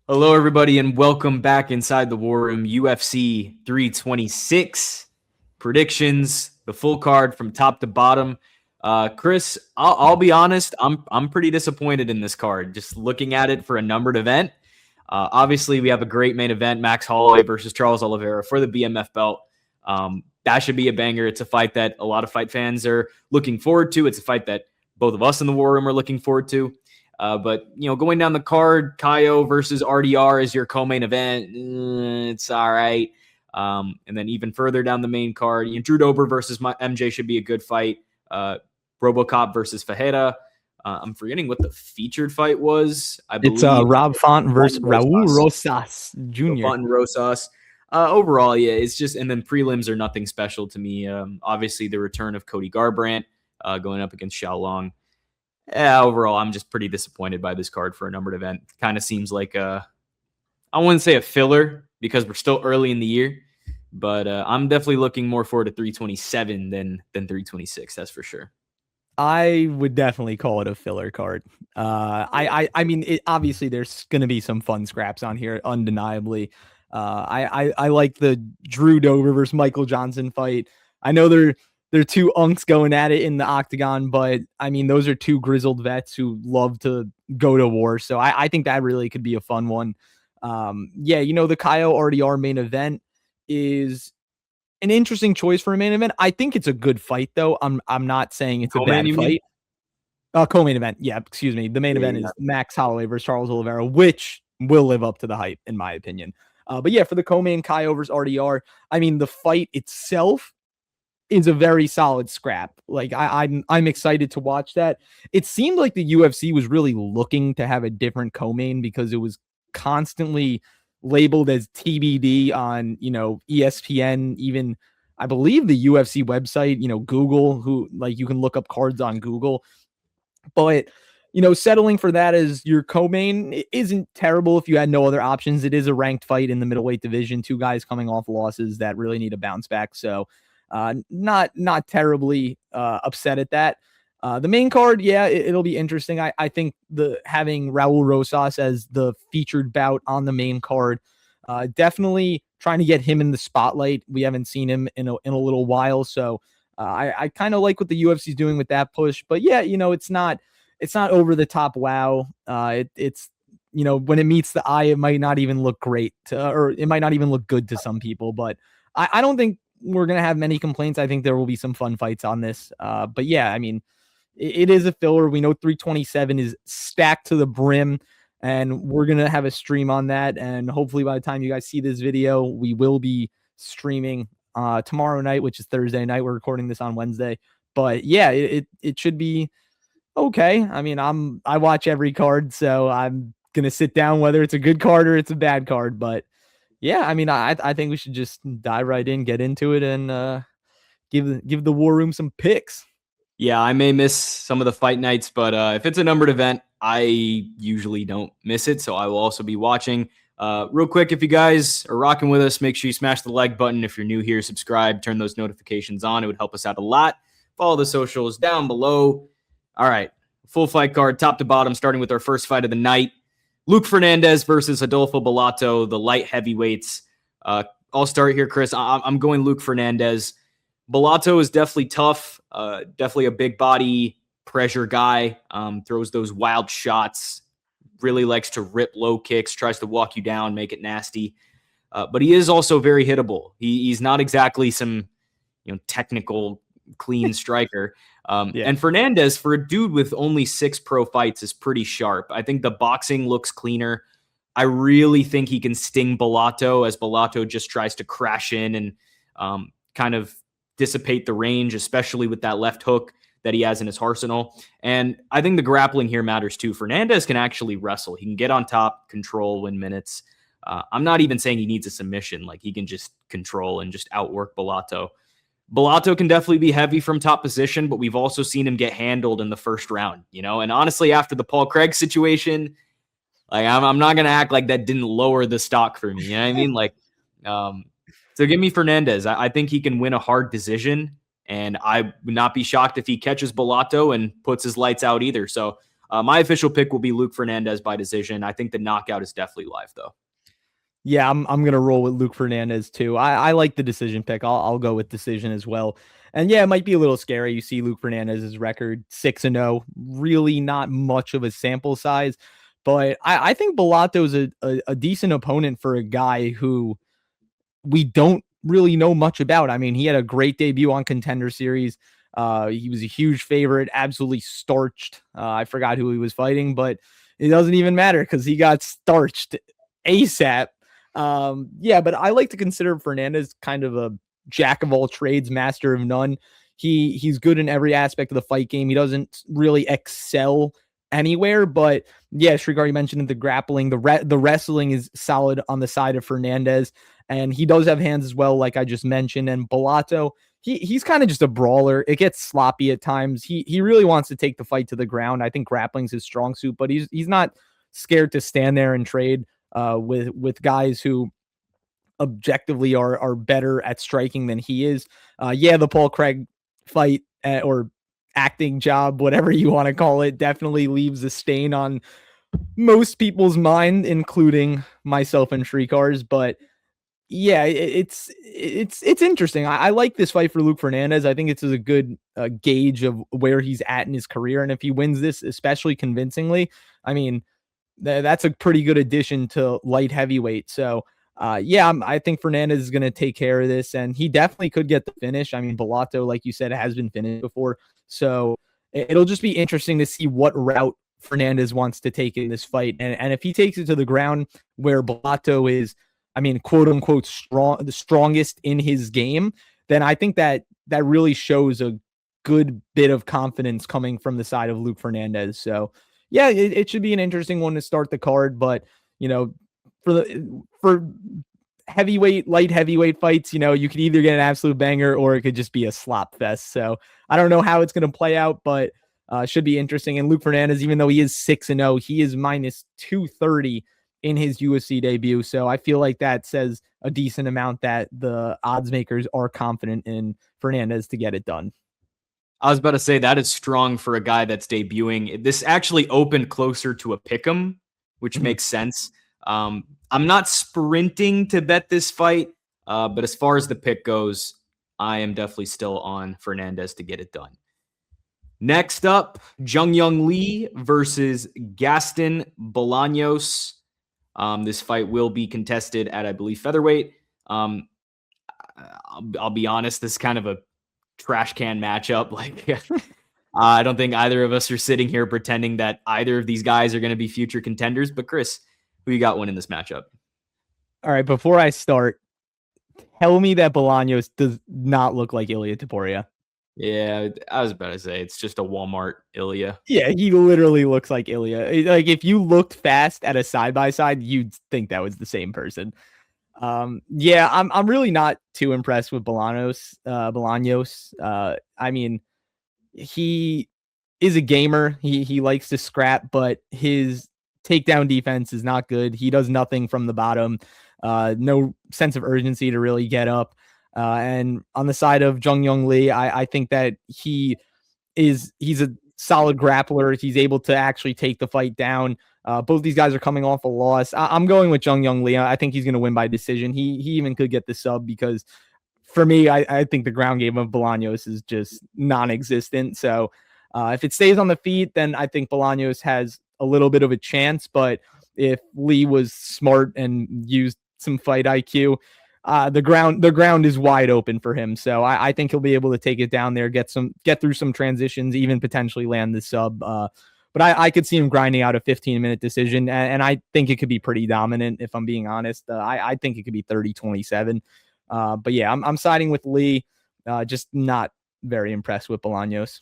Hello, everybody, and welcome back inside the War Room. UFC 326 predictions, the full card from top to bottom. Chris, I'll be honest, I'm pretty disappointed in this card. Just looking at it for a numbered event. Obviously, we have a great main event: Max Holloway versus Charles Oliveira for the BMF belt. That should be a banger. It's a fight that a lot of fight fans are looking forward to. It's a fight that both of us in the War Room are looking forward to. But, going down the card, Caio versus RDR is your co-main event. It's all right. And then even further down the main card, Drew Dober versus MJ should be a good fight. RoboCop versus Fajeda. I'm forgetting what the featured fight was. I believe it's Rob Font versus Raul Rosas Jr. Font and Rosas. Overall, yeah, it's just, and then prelims are nothing special to me. Obviously, the return of Cody Garbrandt going up against Xiaolong. Yeah, overall, I'm just pretty disappointed by this card for a numbered event. Kind of seems like I wouldn't say a filler because we're still early in the year, but I'm definitely looking more forward to 327 than 326. That's for sure. I would definitely call it a filler card. I mean, obviously there's going to be some fun scraps on here, undeniably. I like the Drew Dober versus Michael Johnson fight. I know they're two unks going at it in the octagon, but I mean, those are two grizzled vets who love to go to war. So I think that really could be a fun one. The Caio RDR main event is an interesting choice for a main event. I think it's a good fight, though. I'm not saying it's a bad fight. Co-main event. Yeah, excuse me. The main event is Max Holloway versus Charles Oliveira, which will live up to the hype, in my opinion. But yeah, for the co-main, Caio versus RDR, I mean, the fight itself is a very solid scrap. Like I'm excited to watch that. It seemed like the UFC was really looking to have a different co-main because it was constantly labeled as TBD on, ESPN, even I believe the UFC website, Google, who like you can look up cards on Google. But settling for that as your co-main, it isn't terrible if you had no other options. It is a ranked fight in the middleweight division, two guys coming off losses that really need a bounce back. So not terribly upset at that. The main card, yeah, it'll be interesting. I think having Raul Rosas as the featured bout on the main card, definitely trying to get him in the spotlight. We haven't seen him in a little while, so I kind of like what the UFC is doing with that push. But yeah, it's not over the top. Wow, it's when it meets the eye, it might not even look great, or it might not even look good to some people. But I don't think we're gonna have many complaints. I think there will be some fun fights on this. But yeah, I mean, it is a filler. We know 327 is stacked to the brim, and we're gonna have a stream on that. And hopefully, by the time you guys see this video, we will be streaming tomorrow night, which is Thursday night. We're recording this on Wednesday. But yeah, it should be okay. I mean, I watch every card, so I'm gonna sit down whether it's a good card or it's a bad card. But yeah, I mean, I think we should just dive right in, get into it, and give the War Room some picks. Yeah, I may miss some of the fight nights, but if it's a numbered event, I usually don't miss it. So I will also be watching. Real quick, if you guys are rocking with us, make sure you smash the like button. If you're new here, subscribe, turn those notifications on. It would help us out a lot. Follow the socials down below. All right, full fight card, top to bottom, starting with our first fight of the night. Luke Fernandez versus Adolfo Bellato, the light heavyweights. I'll start here, Chris. I'm going Luke Fernandez. Bellato is definitely tough, definitely a big body pressure guy, throws those wild shots, really likes to rip low kicks, tries to walk you down, make it nasty. But he is also very hittable. He's not exactly some technical, clean striker. And Fernandez, for a dude with only 6 pro fights, is pretty sharp. I think the boxing looks cleaner. I really think he can sting Bellato as Bellato just tries to crash in and kind of dissipate the range, especially with that left hook that he has in his arsenal. And I think the grappling here matters too. Fernandez can actually wrestle. He can get on top, control, win minutes. I'm not even saying he needs a submission. Like, he can just control and just outwork Bellato. Bellato can definitely be heavy from top position, but we've also seen him get handled in the first round, and honestly, after the Paul Craig situation, like, I'm not going to act like that didn't lower the stock for me. You know what I mean? Like, so give me Fernandez. I think he can win a hard decision, and I would not be shocked if he catches Bellato and puts his lights out either. So My official pick will be Luke Fernandez by decision. I think the knockout is definitely live, though. Yeah, I'm gonna roll with Luke Fernandez too. I like the decision pick. I'll go with decision as well. And yeah, it might be a little scary. You see Luke Fernandez's record 6-0, really not much of a sample size. But I think Bolato's a decent opponent for a guy who we don't really know much about. I mean, he had a great debut on Contender Series. He was a huge favorite, absolutely starched. I forgot who he was fighting, but it doesn't even matter because he got starched ASAP. Yeah, but I like to consider Fernandez kind of a jack of all trades, master of none. He's good in every aspect of the fight game. He doesn't really excel anywhere, but yeah, Shrikar, you mentioned the grappling, the wrestling is solid on the side of Fernandez, and he does have hands as well, like I just mentioned. And Bellato, he's kind of just a brawler. It gets sloppy at times. He really wants to take the fight to the ground. I think grappling's his strong suit, but he's not scared to stand there and trade with guys who objectively are better at striking than he is. Yeah, the Paul Craig fight or acting job, whatever you want to call it, definitely leaves a stain on most people's mind, including myself and Shrikar's. But yeah, it's interesting. I like this fight for Luke Fernandez. I think it's a good gauge of where he's at in his career, and if he wins this, especially convincingly, I mean, that's a pretty good addition to light heavyweight. So yeah, I think Fernandez is going to take care of this, and he definitely could get the finish. I mean, Bellato, like you said, has been finished before, so it'll just be interesting to see what route Fernandez wants to take in this fight. And if he takes it to the ground where Bellato is, I mean, quote unquote, the strongest in his game, then I think that really shows a good bit of confidence coming from the side of Luke Fernandez. So yeah, it should be an interesting one to start the card. But, you know, for heavyweight, light heavyweight fights, you know, you could either get an absolute banger or it could just be a slop fest. So I don't know how it's going to play out, but should be interesting. And Luke Fernandez, even though he is 6-0, he is minus 230 in his UFC debut. So I feel like that says a decent amount that the odds makers are confident in Fernandez to get it done. I was about to say that is strong for a guy that's debuting. This actually opened closer to a pick'em, which makes sense. I'm not sprinting to bet this fight, but as far as the pick goes, I am definitely still on Fernandez to get it done. Next up, Jung Young Lee versus Gaston Bolaños. This fight will be contested at, I believe, featherweight. I'll be honest, this is kind of a trash can matchup. Like, I don't think either of us are sitting here pretending that either of these guys are going to be future contenders. But Chris, who you got winning this matchup? All right, before I start, tell me that Bolaños does not look like Ilia Topuria. Yeah, I was about to say it's just a Walmart Ilia. Yeah, he literally looks like Ilia. Like if you looked fast at a side by side, you'd think that was the same person. Yeah, I'm really not too impressed with Bolaños. I mean, he is a gamer. He likes to scrap, but his takedown defense is not good. He does nothing from the bottom. No sense of urgency to really get up. And on the side of Jung Young Lee, I think that he's a solid grappler. He's able to actually take the fight down. Both these guys are coming off a loss. I'm going with Jung Young Lee. I think he's going to win by decision. He even could get the sub because for me, I think the ground game of Bolaños is just non-existent. So if it stays on the feet, then I think Bolaños has a little bit of a chance. But if Lee was smart and used some fight IQ, the ground is wide open for him. So I think he'll be able to take it down there, get through some transitions, even potentially land the sub. But I could see him grinding out a 15-minute decision, and I think it could be pretty dominant, if I'm being honest. I think it could be 30-27. But yeah, I'm siding with Lee. Just not very impressed with Bolaños.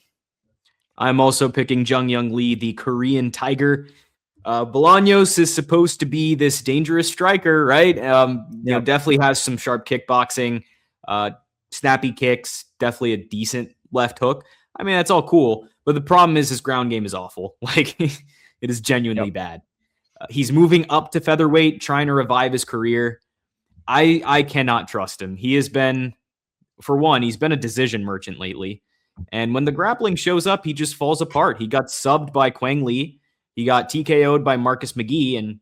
I'm also picking Jung Young Lee, the Korean Tiger. Bolaños is supposed to be this dangerous striker, right? You know, definitely has some sharp kickboxing, snappy kicks, definitely a decent left hook. I mean, that's all cool, but the problem is his ground game is awful. Like, it is genuinely bad. He's moving up to featherweight, trying to revive his career. I cannot trust him. He has been, for one, he's been a decision merchant lately. And when the grappling shows up, he just falls apart. He got subbed by Quang Lee. He got TKO'd by Marcus McGee, and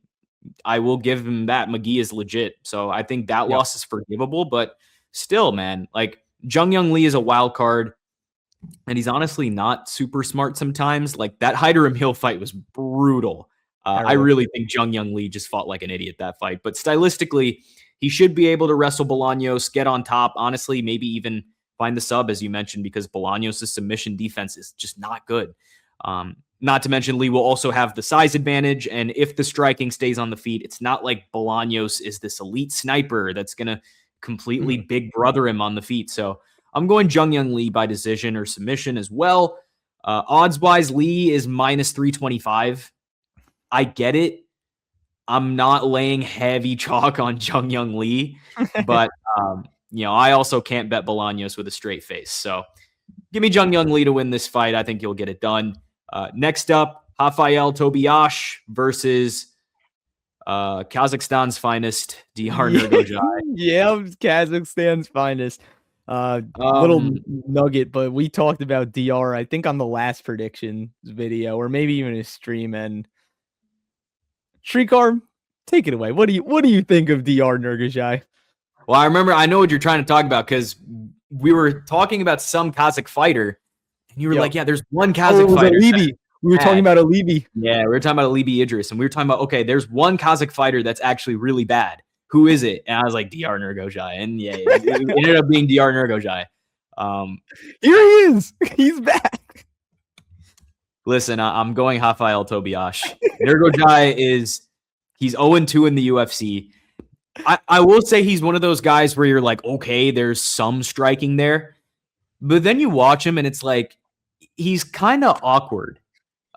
I will give him that. McGee is legit. So I think that loss is forgivable, but still, man, like Jung Young Lee is a wild card, and he's honestly not super smart sometimes. Like that Hyder Emil fight was brutal. I really think Jung Young Lee just fought like an idiot that fight, but stylistically, he should be able to wrestle Bolaños, get on top, honestly, maybe even find the sub, as you mentioned, because Bolaños' submission defense is just not good. Not to mention, Lee will also have the size advantage, and if the striking stays on the feet, it's not like Bolaños is this elite sniper that's going to completely big brother him on the feet. So I'm going Jung Young Lee by decision or submission as well. Odds-wise, Lee is minus 325. I get it. I'm not laying heavy chalk on Jung Young Lee, but I also can't bet Bolaños with a straight face. So give me Jung Young Lee to win this fight. I think he'll get it done. Next up, Rafael Tobias versus Kazakhstan's finest, Diar Nurgojai. Yeah, Kazakhstan's finest. Little nugget, but we talked about DR, I think, on the last prediction video, or maybe even a stream. And Shrikar, take it away. What do you think of Diar Nurgojai? Well, I know what you're trying to talk about, because we were talking about some Kazakh fighter. And you were like, yeah, there's one Kazakh fighter. We were talking about Alibi. Yeah, we were talking about Alibi Idris. And we were talking about, okay, there's one Kazakh fighter that's actually really bad. Who is it? And I was like, Diar Nurgojai. And yeah, it ended up being Diar Nurgojai. Here he is. He's back. Listen, I'm going Rafael Tobias. Nurgojai he's 0-2 in the UFC. I will say he's one of those guys where you're like, okay, there's some striking there. But then you watch him and it's like, he's kind of awkward.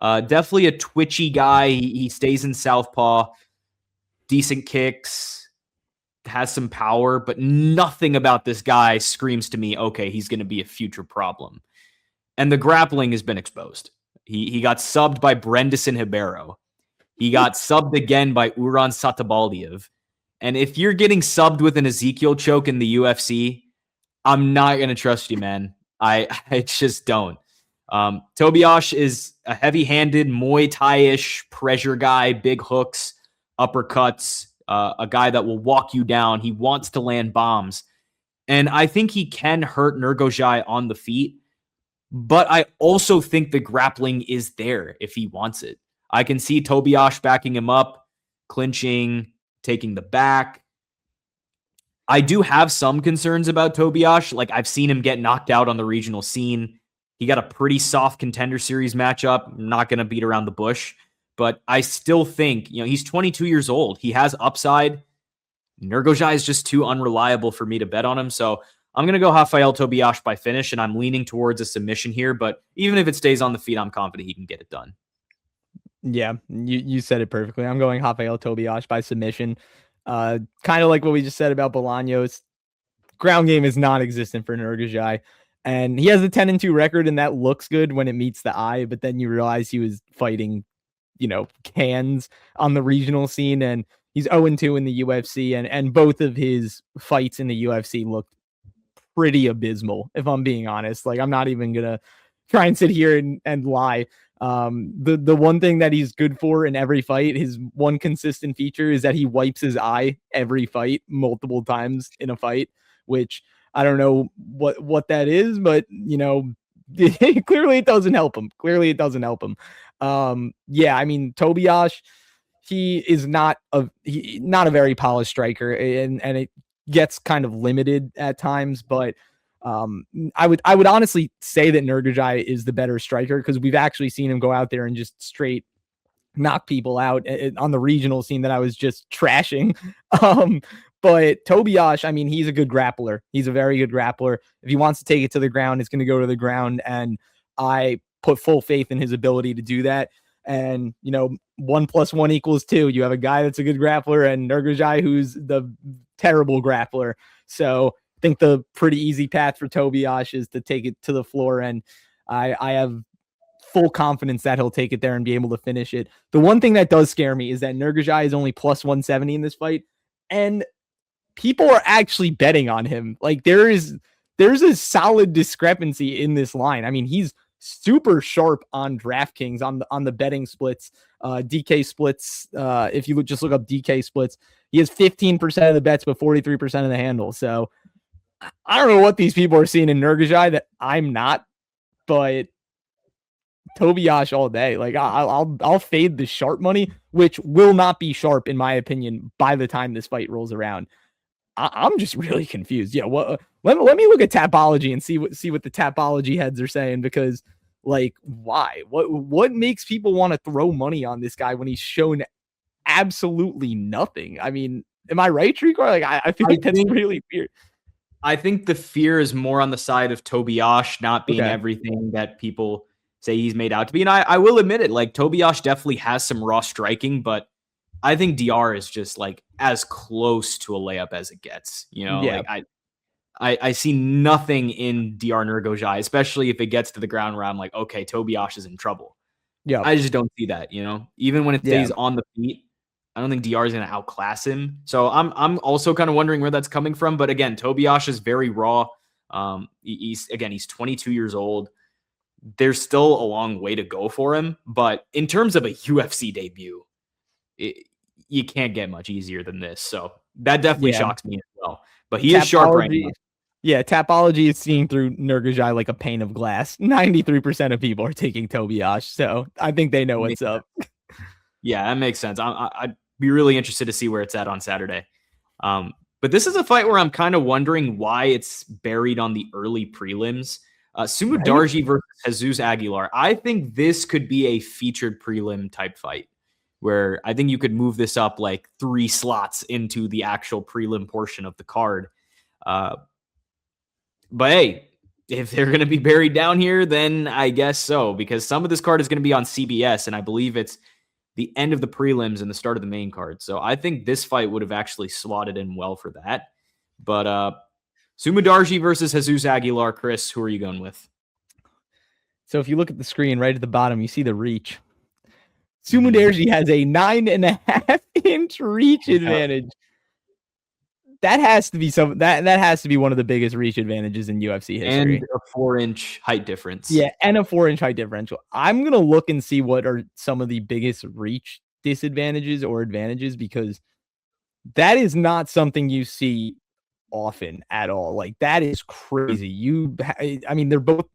Definitely a twitchy guy. He stays in southpaw, decent kicks, has some power, but nothing about this guy screams to me, okay, he's going to be a future problem. And the grappling has been exposed. He got subbed by Brendison Ribeiro. He got subbed again by Uran Satabaldiev. And if you're getting subbed with an Ezekiel choke in the UFC, I'm not going to trust you, man. I just don't. Tobias is a heavy-handed Muay Thai-ish pressure guy, big hooks, uppercuts, a guy that will walk you down. He wants to land bombs. And I think he can hurt Nurgojai on the feet, but I also think the grappling is there if he wants it. I can see Tobias backing him up, clinching, taking the back. I do have some concerns about Tobias. Like, I've seen him get knocked out on the regional scene. He got a pretty soft contender series matchup. I'm not going to beat around the bush, but I still think, he's 22 years old. He has upside. Nurgojai is just too unreliable for me to bet on him. So I'm going to go Rafael Tobias by finish, and I'm leaning towards a submission here. But even if it stays on the feet, I'm confident he can get it done. Yeah, you said it perfectly. I'm going Rafael Tobias by submission. Kind of like what we just said about Bolaños. Ground game is non-existent for Nurgojai. And he has a 10-2 record, and that looks good when it meets the eye. But then you realize he was fighting, cans on the regional scene, and he's 0-2 in the UFC. And both of his fights in the UFC looked pretty abysmal, if I'm being honest. Like, I'm not even going to try and sit here and lie. The one thing that he's good for in every fight, his one consistent feature, is that he wipes his eye every fight multiple times in a fight, which I don't know what that is, but clearly it doesn't help him. Yeah, I mean, Tobias, he is not a very polished striker, and it gets kind of limited at times, but I would honestly say that Nurgojai is the better striker, because we've actually seen him go out there and just straight knock people out on the regional scene that I was just trashing. But Tobias, I mean, he's a good grappler. He's a very good grappler. If he wants to take it to the ground, it's going to go to the ground. And I put full faith in his ability to do that. And, 1 + 1 = 2. You have a guy that's a good grappler and Nurgojai, who's the terrible grappler. So I think the pretty easy path for Tobias is to take it to the floor. And I have full confidence that he'll take it there and be able to finish it. The one thing that does scare me is that Nurgojai is only plus 170 in this fight. And people are actually betting on him. Like, there is there's a solid discrepancy in this line. I mean, he's super sharp on DraftKings on the betting splits, DK splits. If you just look up DK splits, he has 15% of the bets, but 43% of the handle. So I don't know what these people are seeing in Nurgajai that I'm not, but Tobias all day. Like I'll fade the sharp money, which will not be sharp in my opinion by the time this fight rolls around. I'm just really confused. Yeah, let me look at Tapology and see what the Tapology heads are saying, because like why? What makes people want to throw money on this guy when he's shown absolutely nothing? I mean, am I right, Tricor? Like I feel like that's really weird. I think the fear is more on the side of Tobias not being everything that people say he's made out to be. And I will admit it, like Tobias definitely has some raw striking, but I think DR is just like as close to a layup as it gets. You know, like I see nothing in DR Nurgojai, especially if it gets to the ground where I'm like, okay, Tobias is in trouble. Yeah, I just don't see that. You know, even when it stays on the feet, I don't think DR is going to outclass him. So I'm also kind of wondering where that's coming from. But again, Tobias is very raw. He's 22 years old. There's still a long way to go for him. But in terms of a UFC debut, you can't get much easier than this. So that definitely shocks me as well. But he is sharp right now. Yeah, Tapology is seeing through Nurgajai like a pane of glass. 93% of people are taking Tobias, so I think they know what's up. Yeah, that makes sense. I'd be really interested to see where it's at on Saturday. But this is a fight where I'm kind of wondering why it's buried on the early prelims. Sumudarji versus Jesus Aguilar. I think this could be a featured prelim type fight, where I think you could move this up like 3 slots into the actual prelim portion of the card. But hey, if they're going to be buried down here, then I guess so, because some of this card is going to be on CBS, and I believe it's the end of the prelims and the start of the main card. So I think this fight would have actually slotted in well for that. But Sumudarji versus Jesus Aguilar. Chris, who are you going with? So if you look at the screen right at the bottom, you see the reach. Sumudarji has a 9.5-inch reach advantage. That has to be that has to be one of the biggest reach advantages in UFC history. And a 4-inch height difference. Yeah, and a 4-inch height differential. I'm going to look and see what are some of the biggest reach disadvantages or advantages, because that is not something you see often at all. Like, that is crazy. I mean, they're both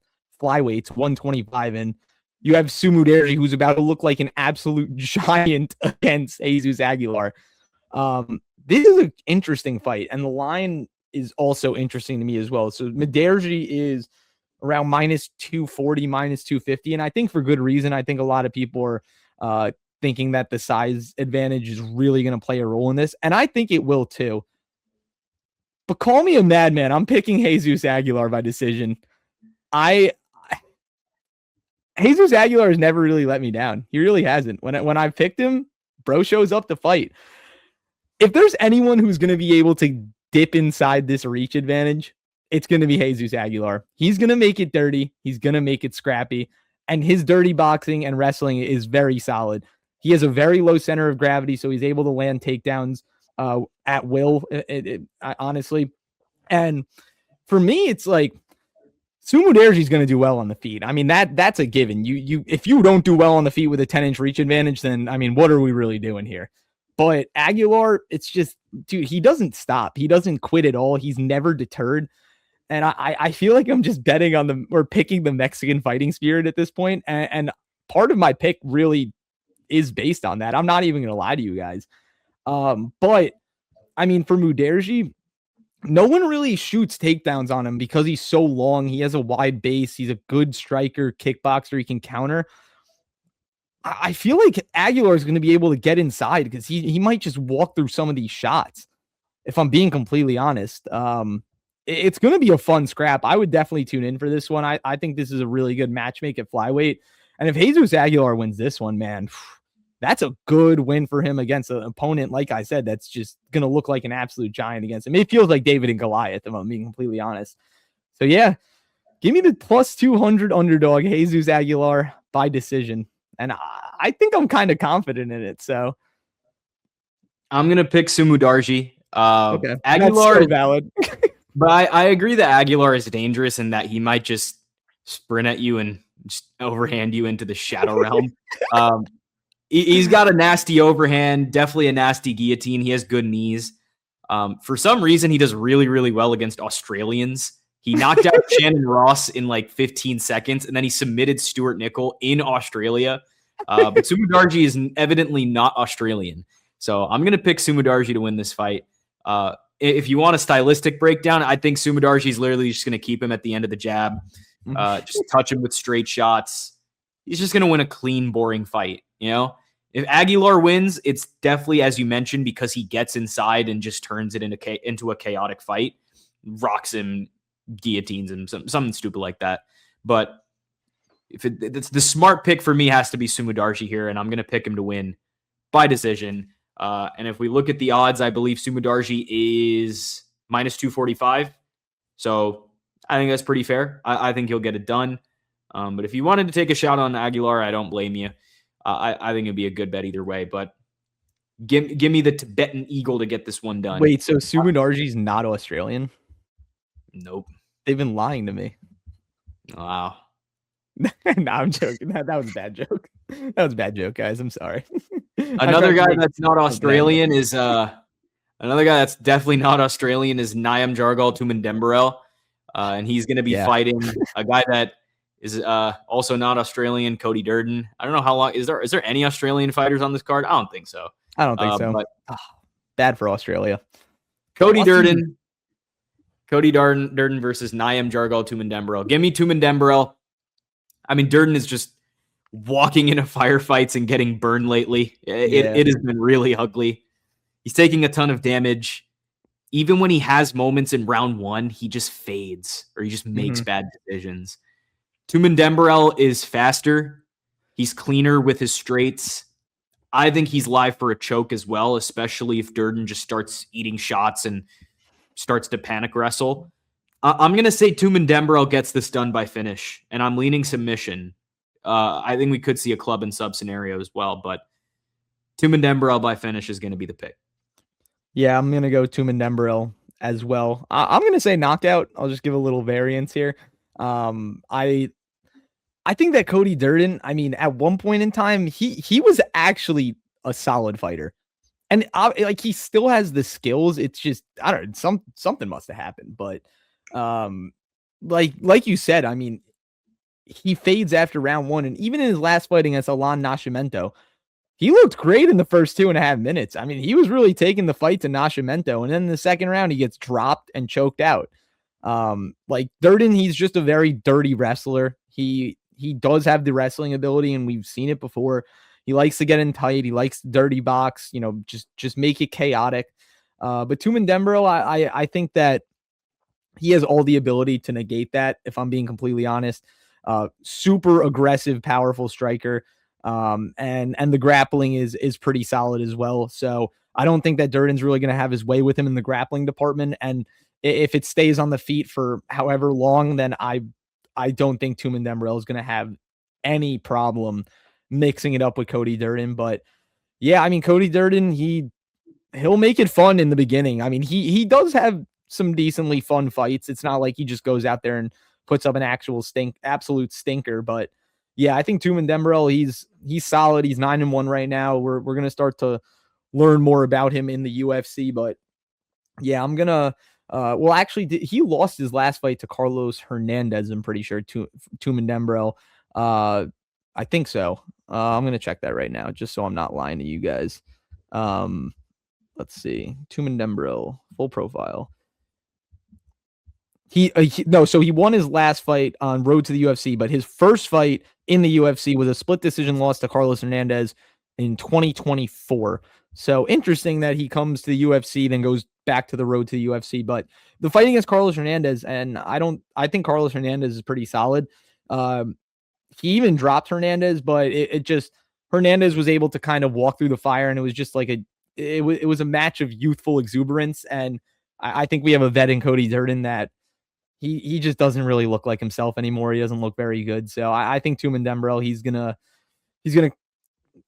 flyweights, 125, and you have Sumudarji, who's about to look like an absolute giant against Jesus Aguilar. This is an interesting fight, and the line is also interesting to me as well. So Mudarji is around -240, -250, and I think for good reason. I think a lot of people are thinking that the size advantage is really going to play a role in this, and I think it will too. But call me a madman. I'm picking Jesus Aguilar by decision. Jesus Aguilar has never really let me down. He really hasn't. When I picked him, bro shows up to fight. If there's anyone who's going to be able to dip inside this reach advantage, it's going to be Jesus Aguilar. He's going to make it dirty. He's going to make it scrappy. And his dirty boxing and wrestling is very solid. He has a very low center of gravity, so he's able to land takedowns at will, honestly. And for me, it's like Sumudarji's going to do well on the feet. I mean, that's a given. If you don't do well on the feet with a 10-inch reach advantage, then, I mean, what are we really doing here? But Aguilar, it's just, dude, he doesn't stop. He doesn't quit at all. He's never deterred. And I feel like I'm just betting on or picking the Mexican fighting spirit at this point. And part of my pick really is based on that. I'm not even going to lie to you guys. But I mean, for Mudarji, no one really shoots takedowns on him because he's so long. He has a wide base. He's a good striker, kickboxer. He can counter. I feel like Aguilar is going to be able to get inside because he might just walk through some of these shots, if I'm being completely honest. It's going to be a fun scrap. I would definitely tune in for this one. I think this is a really good matchmake at flyweight. And if Jesus Aguilar wins this one, man, that's a good win for him against an opponent, like I said, that's just going to look like an absolute giant against him. It feels like David and Goliath, if I'm being completely honest. So, yeah, give me the +200 underdog, Jesus Aguilar, by decision. And I think I'm kind of confident in it. So I'm going to pick Sumudarji. Okay. Aguilar, that's so valid. But I agree that Aguilar is dangerous and that he might just sprint at you and just overhand you into the shadow realm. He's got a nasty overhand, definitely a nasty guillotine. He has good knees. For some reason, he does really, really well against Australians. He knocked out Shannon Ross in like 15 seconds, and then he submitted Stuart Nickel in Australia. But Sumudarji is evidently not Australian. So I'm going to pick Sumudarji to win this fight. If you want a stylistic breakdown, I think Sumudarji is literally just going to keep him at the end of the jab, just touch him with straight shots. He's just going to win a clean, boring fight. You know, if Aguilar wins, it's definitely, as you mentioned, because he gets inside and just turns it into a chaotic fight, rocks him, guillotines him, something stupid like that. But if it's the smart pick for me has to be Sumudarji here, and I'm going to pick him to win by decision. And if we look at the odds, I believe Sumudarji is minus 245. So I think that's pretty fair. I think he'll get it done. But if you wanted to take a shot on Aguilar, I don't blame you. I think it'd be a good bet either way. But give me the Tibetan Eagle to get this one done. Wait, so Sumudarji's not Australian? Nope. They've been lying to me. Wow. No, I'm joking. That was a bad joke. That was a bad joke, guys. I'm sorry. Another guy that's not Australian is another guy that's definitely not Australian is Niam Jargal Tumendemberel. And he's going to be fighting a guy that is also not Australian, Cody Durden. I don't know how long is there any Australian fighters on this card? I don't think so. I don't think so. But bad for Australia. Cody Durden versus Niam Jargal Tumendemberel. Give me Tumendemberel. I mean, Durden is just walking into firefights and getting burned lately. It has been really ugly. He's taking a ton of damage. Even when he has moments in round one, he just fades or he just makes bad decisions. Tumendemberel is faster. He's cleaner with his straights. I think he's live for a choke as well, especially if Durden just starts eating shots and starts to panic wrestle. I'm going to say Tumendemberel gets this done by finish, and I'm leaning submission. I think we could see a club and sub scenario as well, but Tumendemberel by finish is going to be the pick. Yeah, I'm going to go Tumendemberel as well. I'm going to say knockout. I'll just give a little variance here. I think that Cody Durden, I mean, at one point in time, he was actually a solid fighter. And like he still has the skills. It's just, I don't know, something must have happened, but like you said, I mean, he fades after round one, and even in his last fight against Alan Nascimento, he looked great in the first 2.5 minutes. I mean, he was really taking the fight to Nascimento, and then in the second round, he gets dropped and choked out. Like Durden, he's just a very dirty wrestler. He does have the wrestling ability, and we've seen it before. He likes to get in tight. He likes dirty box, just make it chaotic. But Tumendemberel, I think that he has all the ability to negate that, if I'm being completely honest. Super aggressive, powerful striker. And the grappling is pretty solid as well. So I don't think that Durden's really going to have his way with him in the grappling department. And if it stays on the feet for however long, then I don't think Tumendemberel is going to have any problem mixing it up with Cody Durden. But yeah, I mean, Cody Durden, he'll make it fun in the beginning. I mean, he does have some decently fun fights. It's not like he just goes out there and puts up an absolute stinker. But yeah, I think Tumendemberel, he's solid. He's 9-1 right now. We're going to start to learn more about him in the UFC. But yeah, I'm going to, well, actually, he lost his last fight to Carlos Hernandez, I'm pretty sure, Tumendemberel. I think so. I'm going to check that right now, just so I'm not lying to you guys. Let's see. Tumendemberel, full profile. So he won his last fight on road to the UFC, but his first fight in the UFC was a split decision loss to Carlos Hernandez in 2024. So interesting that he comes to the UFC, then goes back to the road to the UFC. But the fight against Carlos Hernandez, and I think Carlos Hernandez is pretty solid. He even dropped Hernandez, but it just, Hernandez was able to kind of walk through the fire, and it was just like it was a match of youthful exuberance. And I think we have a vet in Cody Durden that he just doesn't really look like himself anymore. He doesn't look very good. So I think Tumendemberel, he's gonna,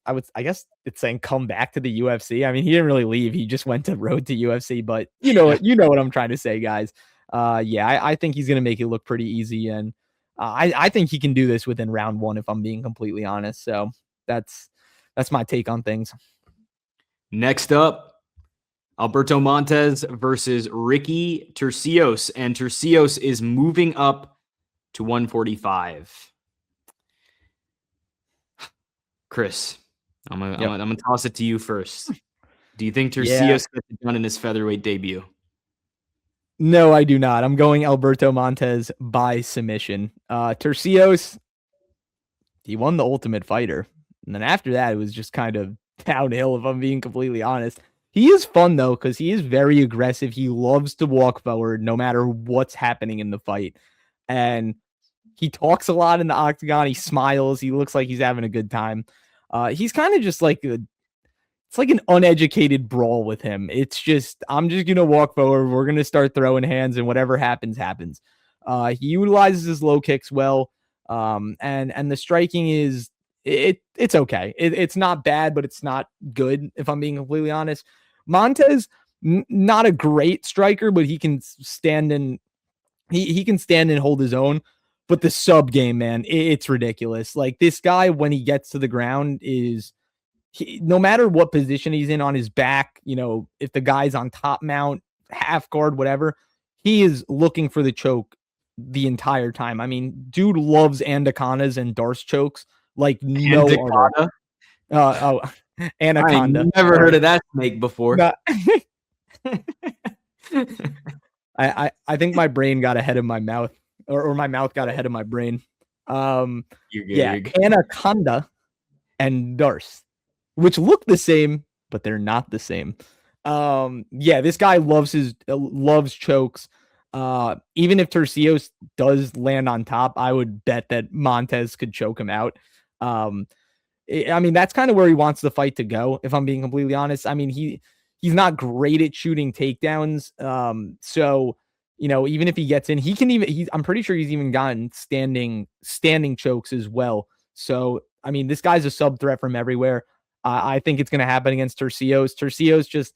I guess it's saying come back to the UFC. I mean, he didn't really leave. He just went to road to UFC, but you know what I'm trying to say, guys. I think he's going to make it look pretty easy. And I think he can do this within round one, if I'm being completely honest. So that's my take on things. Next up, Alberto Montes versus Ricky Turcios. And Turcios is moving up to 145. Chris, I'm gonna toss it to you first. Do you think Turcios gets it done in his featherweight debut? No, I do not. I'm going Alberto Montes by submission. Turcios, he won the Ultimate Fighter. And then after that, it was just kind of downhill, if I'm being completely honest. He is fun, though, because he is very aggressive. He loves to walk forward no matter what's happening in the fight. And he talks a lot in the octagon. He smiles. He looks like he's having a good time. He's kind of just like it's like an uneducated brawl with him. It's just, I'm just going to walk forward. We're going to start throwing hands, and whatever happens, happens. He utilizes his low kicks well. And the striking is, it's okay. It's not bad, but it's not good, if I'm being completely honest. Montes, not a great striker, but he can stand and he can stand and hold his own. But the sub game, man, it's ridiculous. Like, this guy, when he gets to the ground, no matter what position he's in, on his back, if the guy's on top mount, half guard, whatever, he is looking for the choke the entire time. I mean, dude loves anacondas and Darce chokes like no other. Anaconda. I never heard of that snake before. I think my brain got ahead of my mouth, or my mouth got ahead of my brain. You're good. Anaconda and Darce, which look the same, but they're not the same. This guy loves chokes. Even if Turcios does land on top, I would bet that Montes could choke him out. I mean, that's kind of where he wants the fight to go, if I'm being completely honest. I mean, he's not great at shooting takedowns. So, even if he gets in, I'm pretty sure he's even gotten standing chokes as well. So, I mean, this guy's a sub threat from everywhere. I think it's going to happen against Turcios. Turcios just,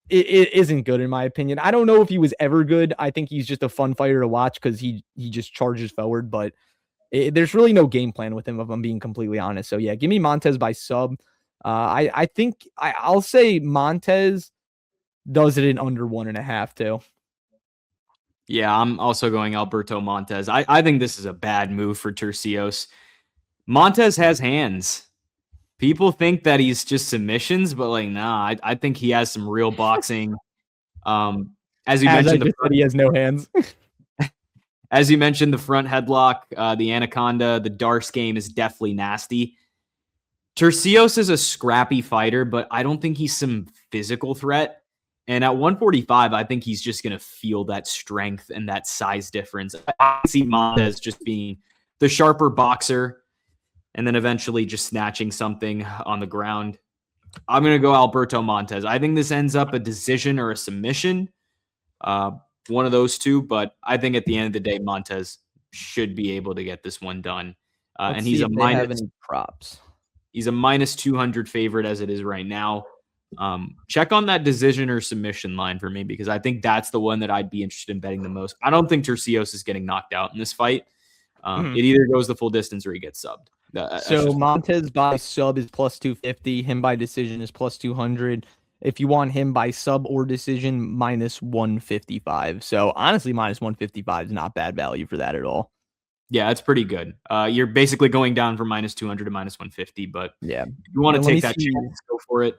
it isn't good, in my opinion. I don't know if he was ever good. I think he's just a fun fighter to watch because he just charges forward, but there's really no game plan with him, if I'm being completely honest. So, yeah, give me Montes by sub. I think I'll say Montes does it in under 1.5 too. Yeah, I'm also going Alberto Montes. I think this is a bad move for Turcios. Montes has hands. People think that he's just submissions, but nah, I think he has some real boxing. As you mentioned, he has no hands. As you mentioned, the front headlock, the anaconda, the Darce game is definitely nasty. Turcios is a scrappy fighter, but I don't think he's some physical threat. And at 145, I think he's just going to feel that strength and that size difference. I see Montes just being the sharper boxer and then eventually just snatching something on the ground. I'm going to go Alberto Montes. I think this ends up a decision or a submission, one of those two. But I think at the end of the day, Montes should be able to get this one done. And he's a minus props. He's a minus 200 favorite as it is right now. Check on that decision or submission line for me, because I think that's the one that I'd be interested in betting the most. I don't think Turcios is getting knocked out in this fight. It either goes the full distance or he gets subbed. So Montes by sub is plus 250. Him by decision is plus 200. If you want him by sub or decision, minus 155. So honestly, minus 155 is not bad value for that at all. Yeah, it's pretty good. You're basically going down from minus 200 to minus 150, but yeah, if you want to take that chance, go for it.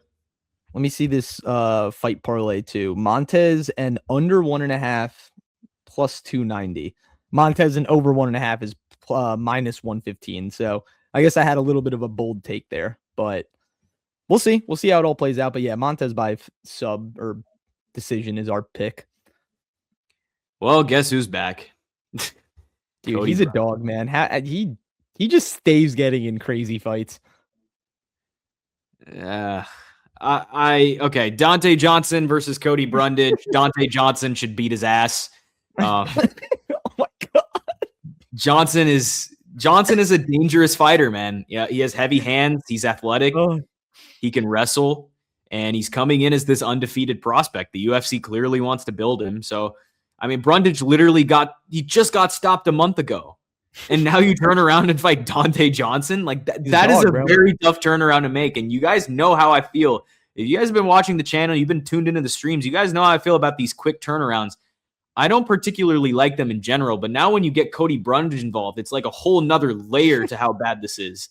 Let me see this fight parlay too. Montes and under 1.5 plus 290. Montes and over 1.5 is minus 115. So I guess I had a little bit of a bold take there, but we'll see. We'll see how it all plays out. But yeah, Montes by sub or decision is our pick. Well, guess who's back? Dude, Cody, he's a dog, man. He just stays getting in crazy fights. Okay. Dante Johnson versus Cody Brundage. Dante Johnson should beat his ass. Oh my god. Johnson is a dangerous fighter, man. Yeah, he has heavy hands. He's athletic. Oh. He can wrestle, and he's coming in as this undefeated prospect. The UFC clearly wants to build him. So I mean, Brundage literally just got stopped a month ago. And now you turn around and fight Dante Johnson? Like that is a very tough turnaround to make. And you guys know how I feel. If you guys have been watching the channel, you've been tuned into the streams, you guys know how I feel about these quick turnarounds. I don't particularly like them in general, but now when you get Cody Brundage involved, it's like a whole nother layer to how bad this is.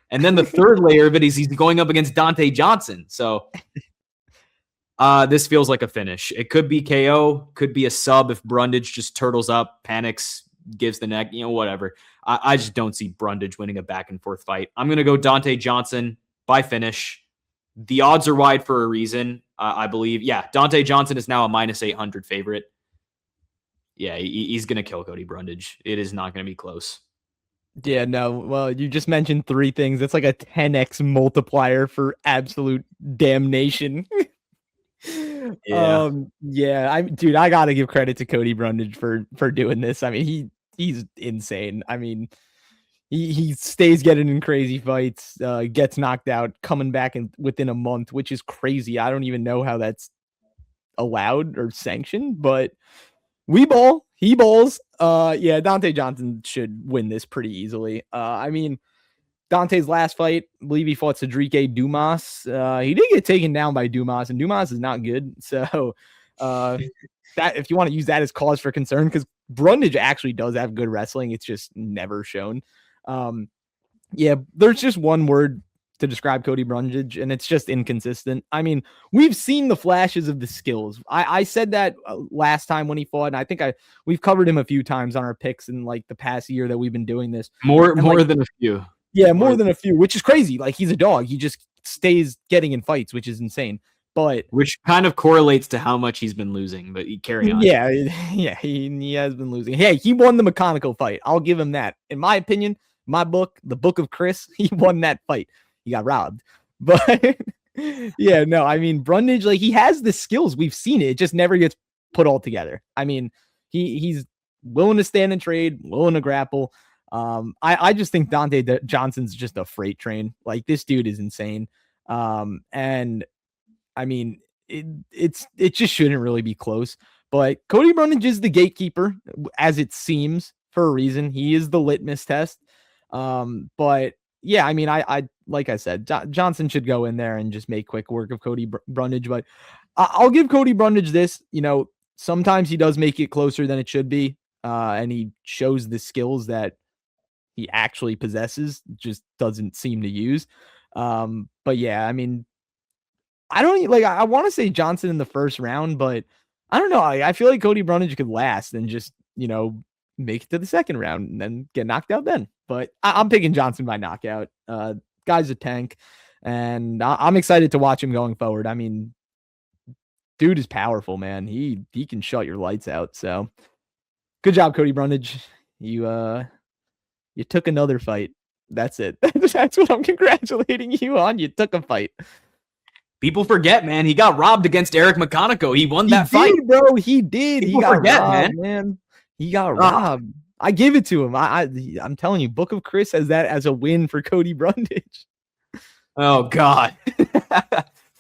And then the third layer of it is he's going up against Dante Johnson. So this feels like a finish. It could be KO, could be a sub if Brundage just turtles up, panics, gives the neck, whatever. I just don't see Brundage winning a back and forth fight. I'm going to go Dante Johnson by finish. The odds are wide for a reason, I believe. Yeah, Dante Johnson is now a -800 favorite. Yeah, he's going to kill Cody Brundage. It is not going to be close. Yeah, no. Well, you just mentioned 3 things. That's like a 10x multiplier for absolute damnation. Yeah. Dude, I got to give credit to Cody Brundage for doing this. I mean, he's insane. I mean, he stays getting in crazy fights, gets knocked out, coming back within a month, which is crazy. I don't even know how that's allowed or sanctioned, but we ball, he balls. Yeah, Dante Johnson should win this pretty easily. I mean, Dante's last fight, I believe he fought Cedric Dumas. He did get taken down by Dumas, and Dumas is not good. So that if you want to use that as cause for concern, because Brundage actually does have good wrestling, it's just never shown. Yeah, there's just one word to describe Cody Brundage, and it's just inconsistent. I mean, we've seen the flashes of the skills. I said that last time when he fought, and I think we've covered him a few times on our picks in like the past year that we've been doing this. More than a few. Yeah, more than a few, which is crazy. Like, he's a dog. He just stays getting in fights, which is insane. But which kind of correlates to how much he's been losing, but he carry on. Yeah, he has been losing. Hey, he won the McConnell fight. I'll give him that. In my opinion, my book, the book of Chris, he won that fight. He got robbed. But yeah, no, I mean, Brundage, like, he has the skills. We've seen it. It just never gets put all together. I mean, he's willing to stand and trade, willing to grapple. I just think Dante Johnson's just a freight train. Like, this dude is insane. And I mean, it just shouldn't really be close. But Cody Brundage is the gatekeeper, as it seems, for a reason. He is the litmus test. But yeah, I mean, I like I said, Johnson should go in there and just make quick work of Cody Brundage. But I'll give Cody Brundage this. Sometimes he does make it closer than it should be, and he shows the skills that he actually possesses, just doesn't seem to use. But yeah, I mean, I don't like. I want to say Johnson in the first round, but I don't know. I feel like Cody Brundage could last and just make it to the second round and then get knocked out then. But I'm picking Johnson by knockout. Guy's a tank, and I'm excited to watch him going forward. I mean, dude is powerful, man. He can shut your lights out. So good job, Cody Brundage. You took another fight. That's it. That's what I'm congratulating you on. You took a fight. People forget, man. He got robbed against Eric McConnell. He won that fight, bro. He did. People forget, robbed, man. He got robbed. I give it to him. I'm telling you, Book of Chris has that as a win for Cody Brundage. Oh God.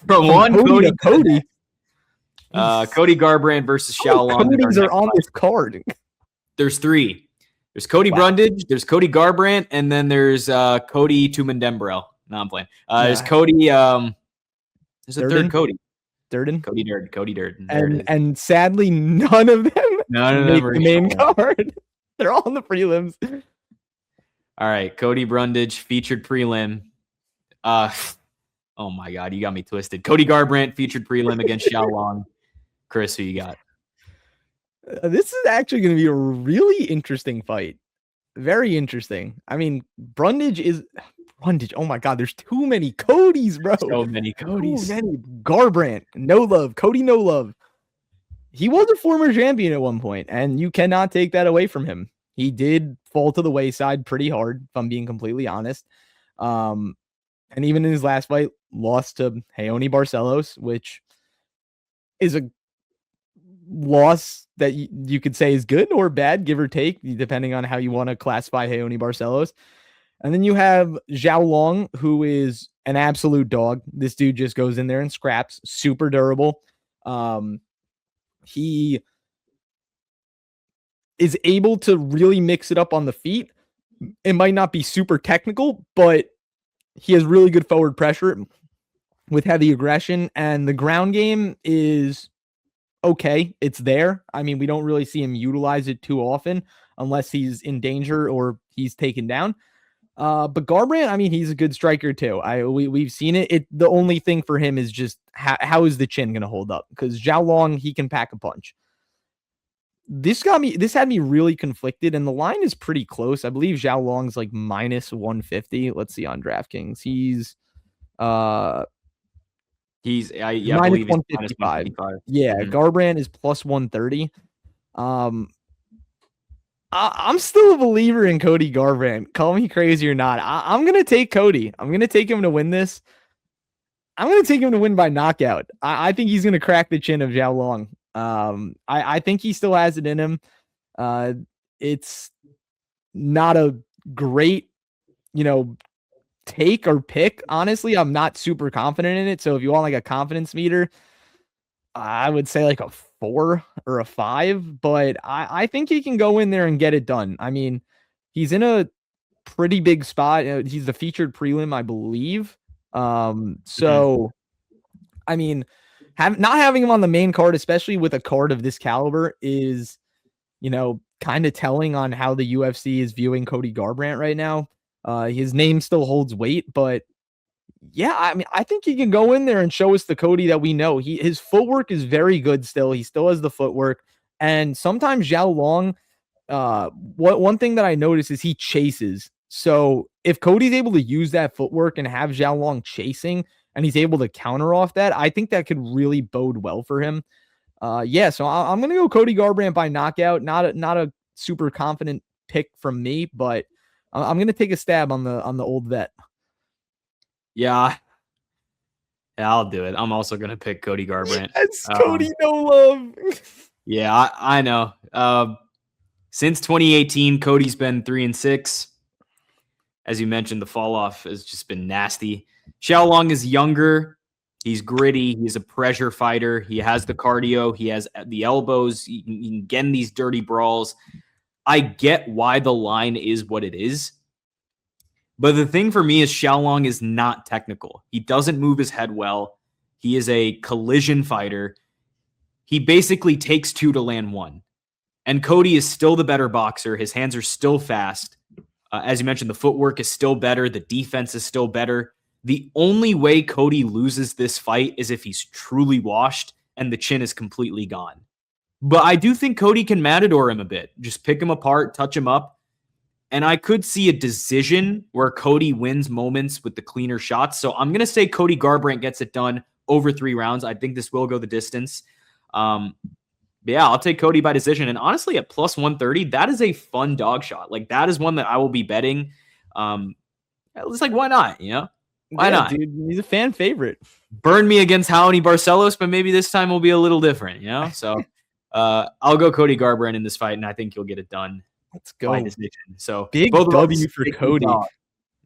From one Cody. Cody Garbrandt versus Xiaolong. Codys are on this card. There's 3. There's Cody Brundage, there's Cody Garbrandt, and then there's Cody Tumendembrel. No, I'm playing. There's Cody. There's a Durden? third Cody. Durden? Cody Durden. And sadly, none of them make the main card. They're all in the prelims. All right, Cody Brundage featured prelim. Oh my God, you got me twisted. Cody Garbrandt featured prelim against Xiaolong. Chris, who you got? This is actually going to be a really interesting fight. Very interesting. I mean, Brundage. Oh my God, there's too many Codys, bro. So many Codys. Too many. Garbrandt, no love. Cody, no love. He was a former champion at one point, and you cannot take that away from him. He did fall to the wayside pretty hard, if I'm being completely honest. And even in his last fight, lost to Raoni Barcelos, which is a loss that you could say is good or bad, give or take, depending on how you want to classify Raoni Barcelos. And then you have Xiaolong, who is an absolute dog. This dude just goes in there and scraps, super durable. He is able to really mix it up on the feet. It might not be super technical, but he has really good forward pressure with heavy aggression, and the ground game is okay. It's there. I mean, we don't really see him utilize it too often unless he's in danger or he's taken down. But Garbrandt, I mean, he's a good striker too. We've seen it. The only thing for him is just how is the chin going to hold up? Because Zhao Long, he can pack a punch. This had me really conflicted, and the line is pretty close. I believe Zhao Long's like minus 150. Let's see on DraftKings. He's I minus believe he's 155. Yeah, Garbrandt is plus 130. I'm still a believer in Cody Garbrandt. Call me crazy or not. I'm going to take Cody. I'm going to take him to win this. I'm going to take him to win by knockout. I think he's going to crack the chin of Zhao Long. I think he still has it in him. It's not a great, take or pick. Honestly, I'm not super confident in it. So if you want like a confidence meter, I would say like a 4 or a 5, but I think he can go in there and get it done. I mean, he's in a pretty big spot. He's the featured prelim, I believe. So, I mean, not having him on the main card, especially with a card of this caliber, is, kind of telling on how the UFC is viewing Cody Garbrandt right now. His name still holds weight, but yeah, I mean, I think he can go in there and show us the Cody that we know. His footwork is very good still. He still has the footwork. And sometimes Zhao Long, one thing that I notice is he chases. So if Cody's able to use that footwork and have Zhao Long chasing and he's able to counter off that, I think that could really bode well for him. So I'm going to go Cody Garbrandt by knockout. Not a super confident pick from me, but I'm going to take a stab on the old vet. Yeah, I'll do it. I'm also going to pick Cody Garbrandt. Yes, Cody, no love. Yeah, I know. Since 2018, Cody's been 3-6. As you mentioned, the fall off has just been nasty. Zhao Long is younger. He's gritty. He's a pressure fighter. He has the cardio. He has the elbows. He can get in these dirty brawls. I get why the line is what it is. But the thing for me is Zhao Long is not technical. He doesn't move his head well. He is a collision fighter. He basically takes 2 to land 1. And Cody is still the better boxer. His hands are still fast. As you mentioned, the footwork is still better. The defense is still better. The only way Cody loses this fight is if he's truly washed and the chin is completely gone. But I do think Cody can matador him a bit. Just pick him apart, touch him up. And I could see a decision where Cody wins moments with the cleaner shots. So I'm going to say Cody Garbrandt gets it done over 3 rounds. I think this will go the distance. But yeah, I'll take Cody by decision. And honestly, at plus 130, that is a fun dog shot. Like, that is one that I will be betting. It's like, why not? Why not? Dude, he's a fan favorite. Burn me against Raul Barcelos, but maybe this time will be a little different, So I'll go Cody Garbrandt in this fight, and I think he'll get it done. Let's go. So big W for Cody.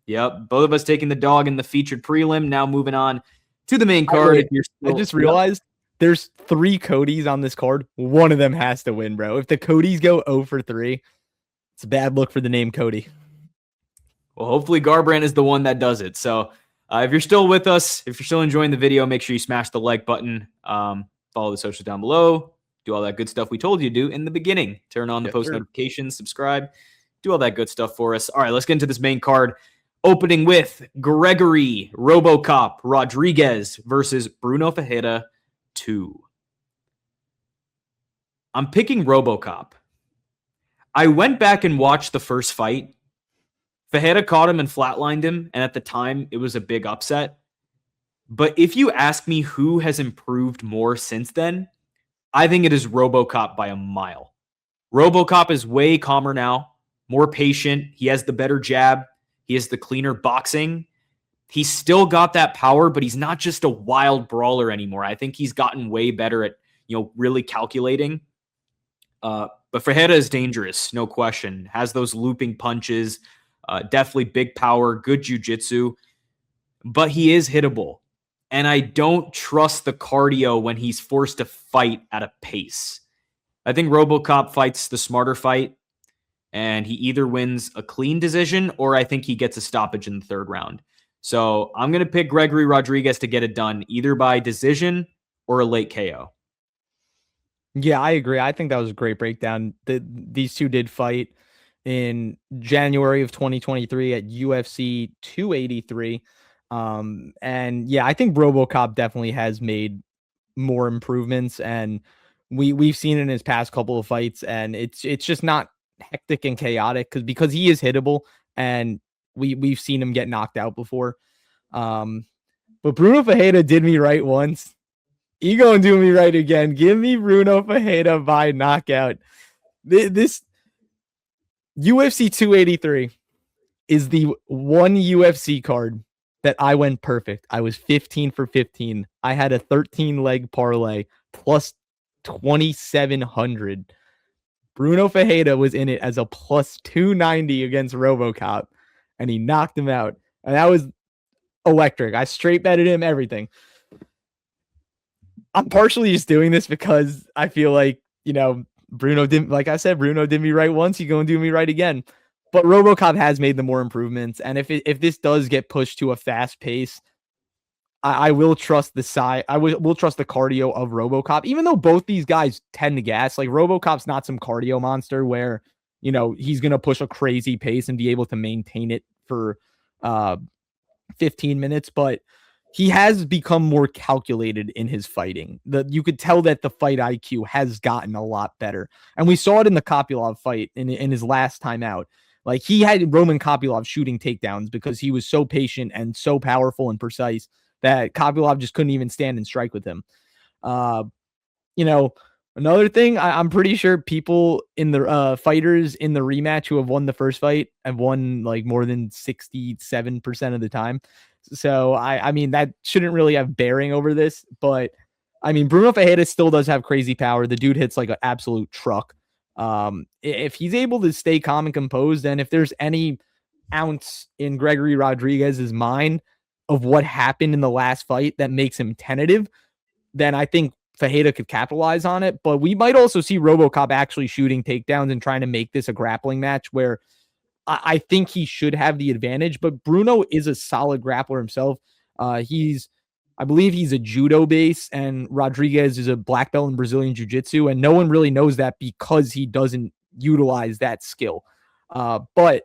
Yep. Both of us taking the dog in the featured prelim. Now moving on to the main card. I just realized there's 3 Codys on this card. One of them has to win, bro. If the Codys go 0 for 3, it's a bad look for the name Cody. Well, hopefully Garbrandt is the one that does it. So if you're still with us, if you're still enjoying the video, make sure you smash the like button. Follow the socials down below. Do all that good stuff we told you to do in the beginning. Turn on the post notifications, subscribe, do all that good stuff for us. All right, let's get into this main card. Opening with Gregory, RoboCop, Rodrigues versus Bruno Ferreira 2. I'm picking RoboCop. I went back and watched the first fight. Ferreira caught him and flatlined him, and at the time, it was a big upset. But if you ask me who has improved more since then, I think it is RoboCop by a mile. RoboCop is way calmer now, more patient. He has the better jab. He has the cleaner boxing. He's still got that power, but he's not just a wild brawler anymore. I think he's gotten way better at, really calculating. But Ferreira is dangerous, no question. Has those looping punches, definitely big power, good jiu-jitsu, but he is hittable. And I don't trust the cardio when he's forced to fight at a pace. I think RoboCop fights the smarter fight, and he either wins a clean decision or I think he gets a stoppage in the third round. So I'm going to pick Gregory Rodrigues to get it done either by decision or a late KO. Yeah, I agree. I think that was a great breakdown. These two did fight in January of 2023 at UFC 283. And yeah, I think RoboCop definitely has made more improvements, and we've seen it in his past couple of fights, and it's just not hectic and chaotic because he is hittable, and we've seen him get knocked out before. But Bruno Ferreira did me right once. He gonna do me right again. Give me Bruno Ferreira by knockout. This UFC 283 is the one UFC card that I went perfect. I was 15 for 15. I had a 13 leg parlay plus 2,700. Bruno Ferreira was in it as a plus 290 against RoboCop, and he knocked him out. And that was electric. I straight betted him everything. I'm partially just doing this because I feel like, Bruno didn't, like I said, Bruno did me right once. He's going to do me right again. But RoboCop has made the more improvements. And if this does get pushed to a fast pace, I will trust the side. I will trust the cardio of RoboCop, even though both these guys tend to gas. Like RoboCop's not some cardio monster where, he's going to push a crazy pace and be able to maintain it for 15 minutes. But he has become more calculated in his fighting. You could tell that the fight IQ has gotten a lot better. And we saw it in the Kopylov fight in his last time out. Like he had Roman Kopylov shooting takedowns because he was so patient and so powerful and precise that Kopylov just couldn't even stand and strike with him. Another thing, I'm pretty sure people in the fighters in the rematch who have won the first fight have won like more than 67% of the time. So I mean, that shouldn't really have bearing over this, but I mean, Bruno Ferreira still does have crazy power. The dude hits like an absolute truck. If he's able to stay calm and composed, and if there's any ounce in Gregory Rodriguez's mind of what happened in the last fight that makes him tentative, then I think Ferreira could capitalize on it. But we might also see RoboCop actually shooting takedowns and trying to make this a grappling match where I think he should have the advantage. But Bruno is a solid grappler himself. I believe he's a judo base, and Rodrigues is a black belt in Brazilian jiu-jitsu, and no one really knows that because he doesn't utilize that skill. But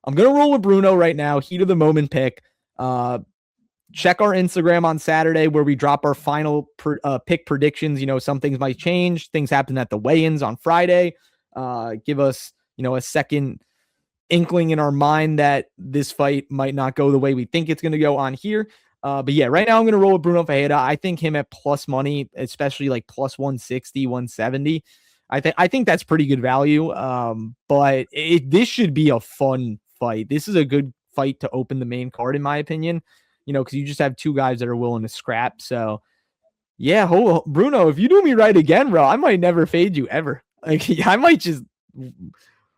I'm going to roll with Bruno right now. Heat of the moment pick. Check our Instagram on Saturday where we drop our final pick predictions. Some things might change. Things happen at the weigh-ins on Friday. Give us, a second inkling in our mind that this fight might not go the way we think it's going to go on here. But yeah, right now I'm going to roll with Bruno Ferreira. I think him at plus money, especially like plus 160, 170. I think that's pretty good value. But this should be a fun fight. This is a good fight to open the main card, in my opinion. Because you just have two guys that are willing to scrap. So, yeah, Bruno, if you do me right again, bro, I might never fade you ever. Like, I might just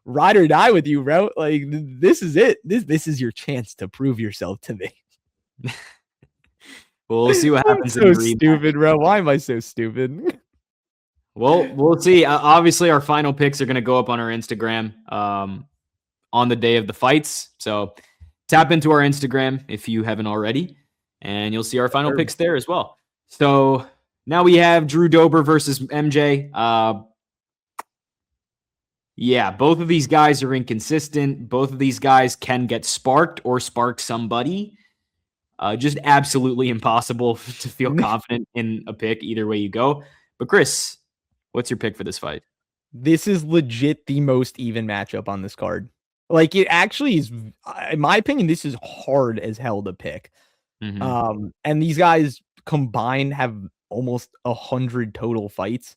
ride or die with you, bro. Like, this is it. This is your chance to prove yourself to me. We'll see what happens. I'm so stupid, bro. Why am I so stupid? Well, we'll see. Obviously, our final picks are going to go up on our Instagram on the day of the fights. So, tap into our Instagram if you haven't already, and you'll see our final picks there as well. So now we have Drew Dober versus MJ. Yeah, both of these guys are inconsistent. Both of these guys can get sparked or spark somebody. Just absolutely impossible to feel confident in a pick either way you go. But Chris, what's your pick for this fight? This is legit the most even matchup on this card. Like, it actually is, in my opinion, this is hard as hell to pick. Mm-hmm. And these guys combined have almost 100 total fights.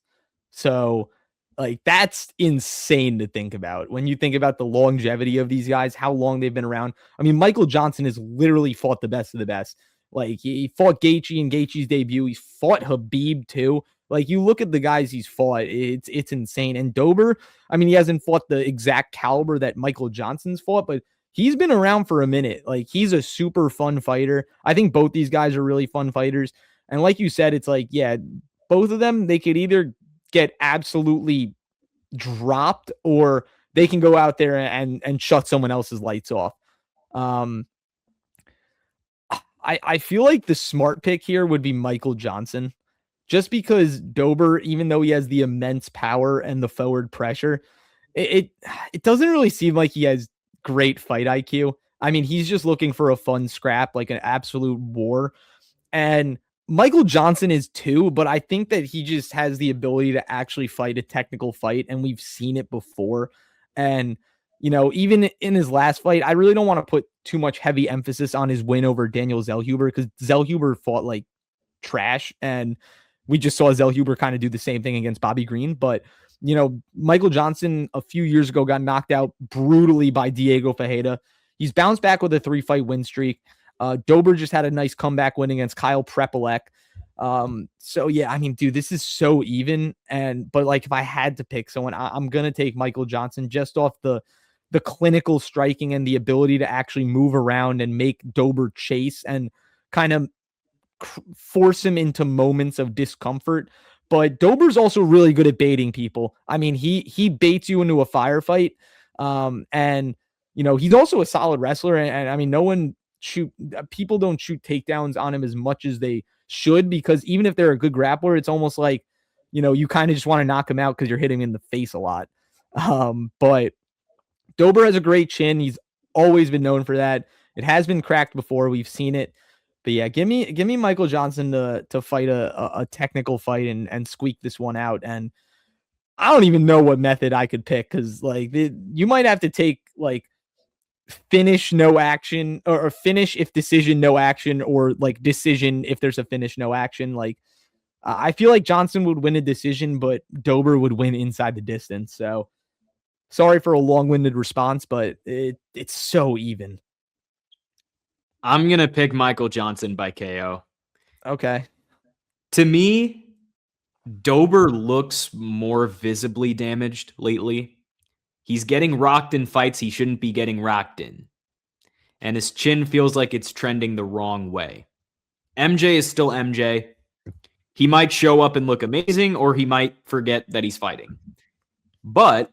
So, like, that's insane to think about. When you think about the longevity of these guys, how long they've been around. I mean, Michael Johnson has literally fought the best of the best. Like, he fought Gaethje in Gaethje's debut. He's fought Khabib, too. Like, you look at the guys he's fought, it's insane. And Dober, I mean, he hasn't fought the exact caliber that Michael Johnson's fought, but he's been around for a minute. Like, he's a super fun fighter. I think both these guys are really fun fighters. And like you said, it's like, yeah, both of them, they could either get absolutely dropped, or they can go out there and shut someone else's lights off. I feel like the smart pick here would be Michael Johnson, just because Dober, even though he has the immense power and the forward pressure, it doesn't really seem like he has great fight IQ. I mean, he's just looking for a fun scrap, like an absolute war. And Michael Johnson is too, but I think that he just has the ability to actually fight a technical fight, and we've seen it before. And, even in his last fight, I really don't want to put too much heavy emphasis on his win over Daniel Zellhuber, because Zellhuber fought like trash, and we just saw Zellhuber kind of do the same thing against Bobby Green. But, Michael Johnson a few years ago got knocked out brutally by Diego Ferreira. He's bounced back with a 3-fight win streak. Dober just had a nice comeback win against Kyle Prepolek. So yeah, I mean, dude, this is so even. But like, if I had to pick someone, I'm going to take Michael Johnson just off the clinical striking and the ability to actually move around and make Dober chase and kind of force him into moments of discomfort. But Dober's also really good at baiting people. I mean, he baits you into a firefight. And he's also a solid wrestler. And I mean, people don't shoot takedowns on him as much as they should, because even if they're a good grappler, it's almost like, you kind of just want to knock him out because you're hitting him in the face a lot. But Dober has a great chin. He's always been known for that. It has been cracked before. We've seen it. But yeah, give me Michael Johnson to fight a technical fight and squeak this one out. And I don't even know what method I could pick, because like you might have to take like finish no action, or finish if decision no action, or like decision if there's a finish no action. Like I feel like Johnson would win a decision, but Dober would win inside the distance. So sorry for a long-winded response, but it's so even. I'm going to pick Michael Johnson by KO. Okay. To me, Dober looks more visibly damaged lately. He's getting rocked in fights he shouldn't be getting rocked in. And his chin feels like it's trending the wrong way. MJ is still MJ. He might show up and look amazing, or he might forget that he's fighting. But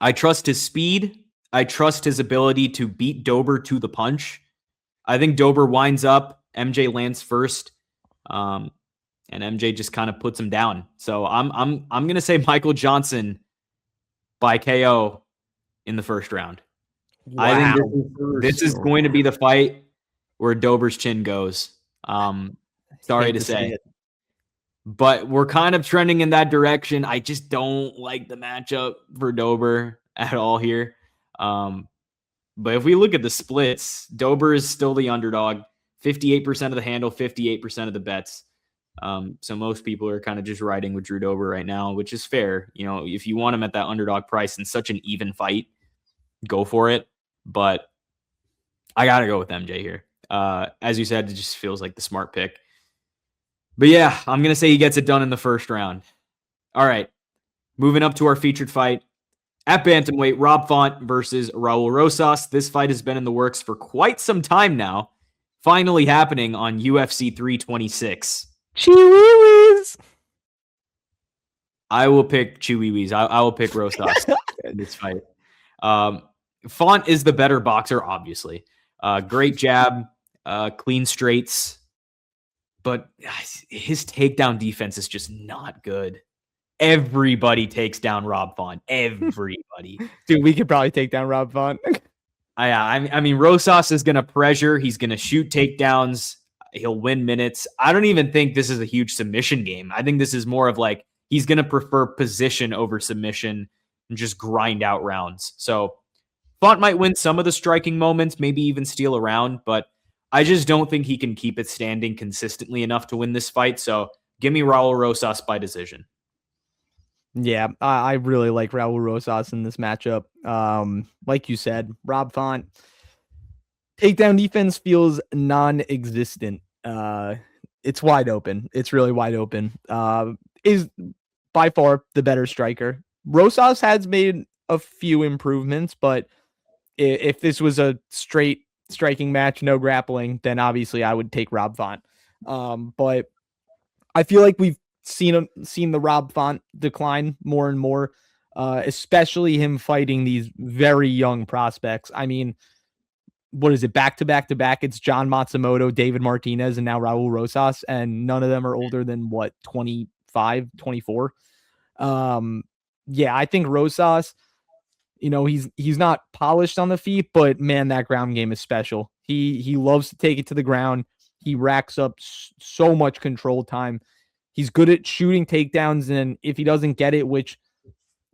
I trust his speed. I trust his ability to beat Dober to the punch. I think Dober winds up, MJ lands first, and MJ just kind of puts him down. So I'm gonna say Michael Johnson by KO in the first round. Wow. I think this is going to be the fight where Dober's chin goes. Sorry to say, but we're kind of trending in that direction. I just don't like the matchup for Dober at all here. But if we look at the splits, Dober is still the underdog, 58% of the handle, 58% of the bets. So most people are kind of just riding with Drew Dober right now, which is fair. If you want him at that underdog price in such an even fight, go for it. But I got to go with MJ here. As you said, it just feels like the smart pick. But yeah, I'm going to say he gets it done in the first round. All right. Moving up to our featured fight. At bantamweight, Rob Font versus Raul Rosas. This fight has been in the works for quite some time now. Finally happening on UFC 326. Chihuahuas. I will pick Chihuahuas. I will pick Rosas in this fight. Font is the better boxer, obviously. Great jab, clean straights. But his takedown defense is just not good. Everybody takes down Rob Font. Everybody. Dude, we could probably take down Rob Font. I mean, Rosas is going to pressure. He's going to shoot takedowns. He'll win minutes. I don't even think this is a huge submission game. I think this is more of like he's going to prefer position over submission and just grind out rounds. So Font might win some of the striking moments, maybe even steal a round, but I just don't think he can keep it standing consistently enough to win this fight. So give me Raul Rosas by decision. Yeah, I really like Raul Rosas in this matchup. Like you said, Rob Font, takedown defense feels non-existent. It's wide open. It's really wide open. Is by far the better striker. Rosas has made a few improvements, but if this was a straight striking match, no grappling, then obviously I would take Rob Font. But I feel like we've seen the Rob Font decline more and more, especially him fighting these very young prospects. I mean, what is it? Back to back. It's John Matsumoto, David Martinez, and now Raul Rosas, and none of them are older than 25, 24. Yeah, I think Rosas, he's not polished on the feet, but man, that ground game is special. He loves to take it to the ground. He racks up so much control time. He's good at shooting takedowns, and if he doesn't get it, which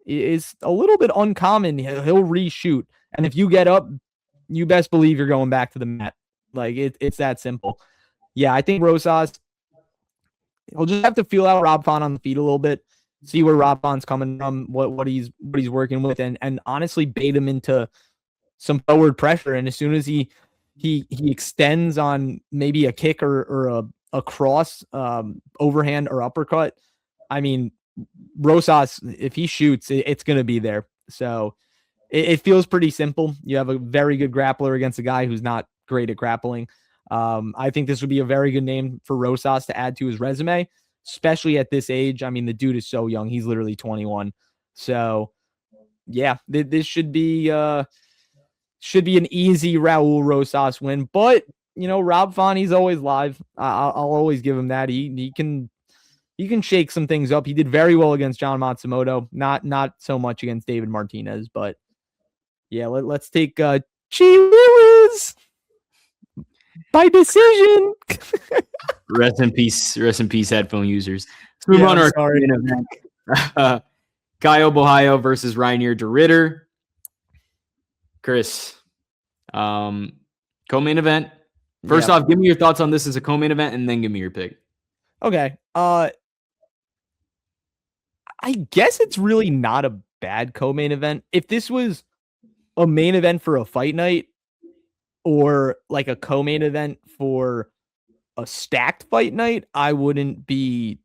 is a little bit uncommon, he'll reshoot. And if you get up, you best believe you're going back to the mat. Like it's that simple. Yeah, I think Rosas, he'll just have to feel out Rob Font on the feet a little bit, see where Rob Font's coming from, what he's working with, and honestly bait him into some forward pressure. And as soon as he extends on maybe a kick or a cross, overhand or uppercut, I mean, Rosas, if he shoots, it's going to be there. So it feels pretty simple. You have a very good grappler against a guy who's not great at grappling. I think this would be a very good name for Rosas to add to his resume, especially at this age. I mean, the dude is so young. He's literally 21. So yeah, this should be an easy Raul Rosas win. But, Rob Font, he's always live. I'll always give him that. He can shake some things up. He did very well against John Matsumoto, not so much against David Martinez, but yeah, let's take Chi Willis by decision. Rest in peace, headphone users. Let's move on to our main event. Caio Borralho versus Reiner de Ritter. Chris, co-main event. First off, give me your thoughts on this as a co-main event, and then give me your pick. Okay. I guess it's really not a bad co-main event. If this was a main event for a fight night or like a co-main event for a stacked fight night, I wouldn't be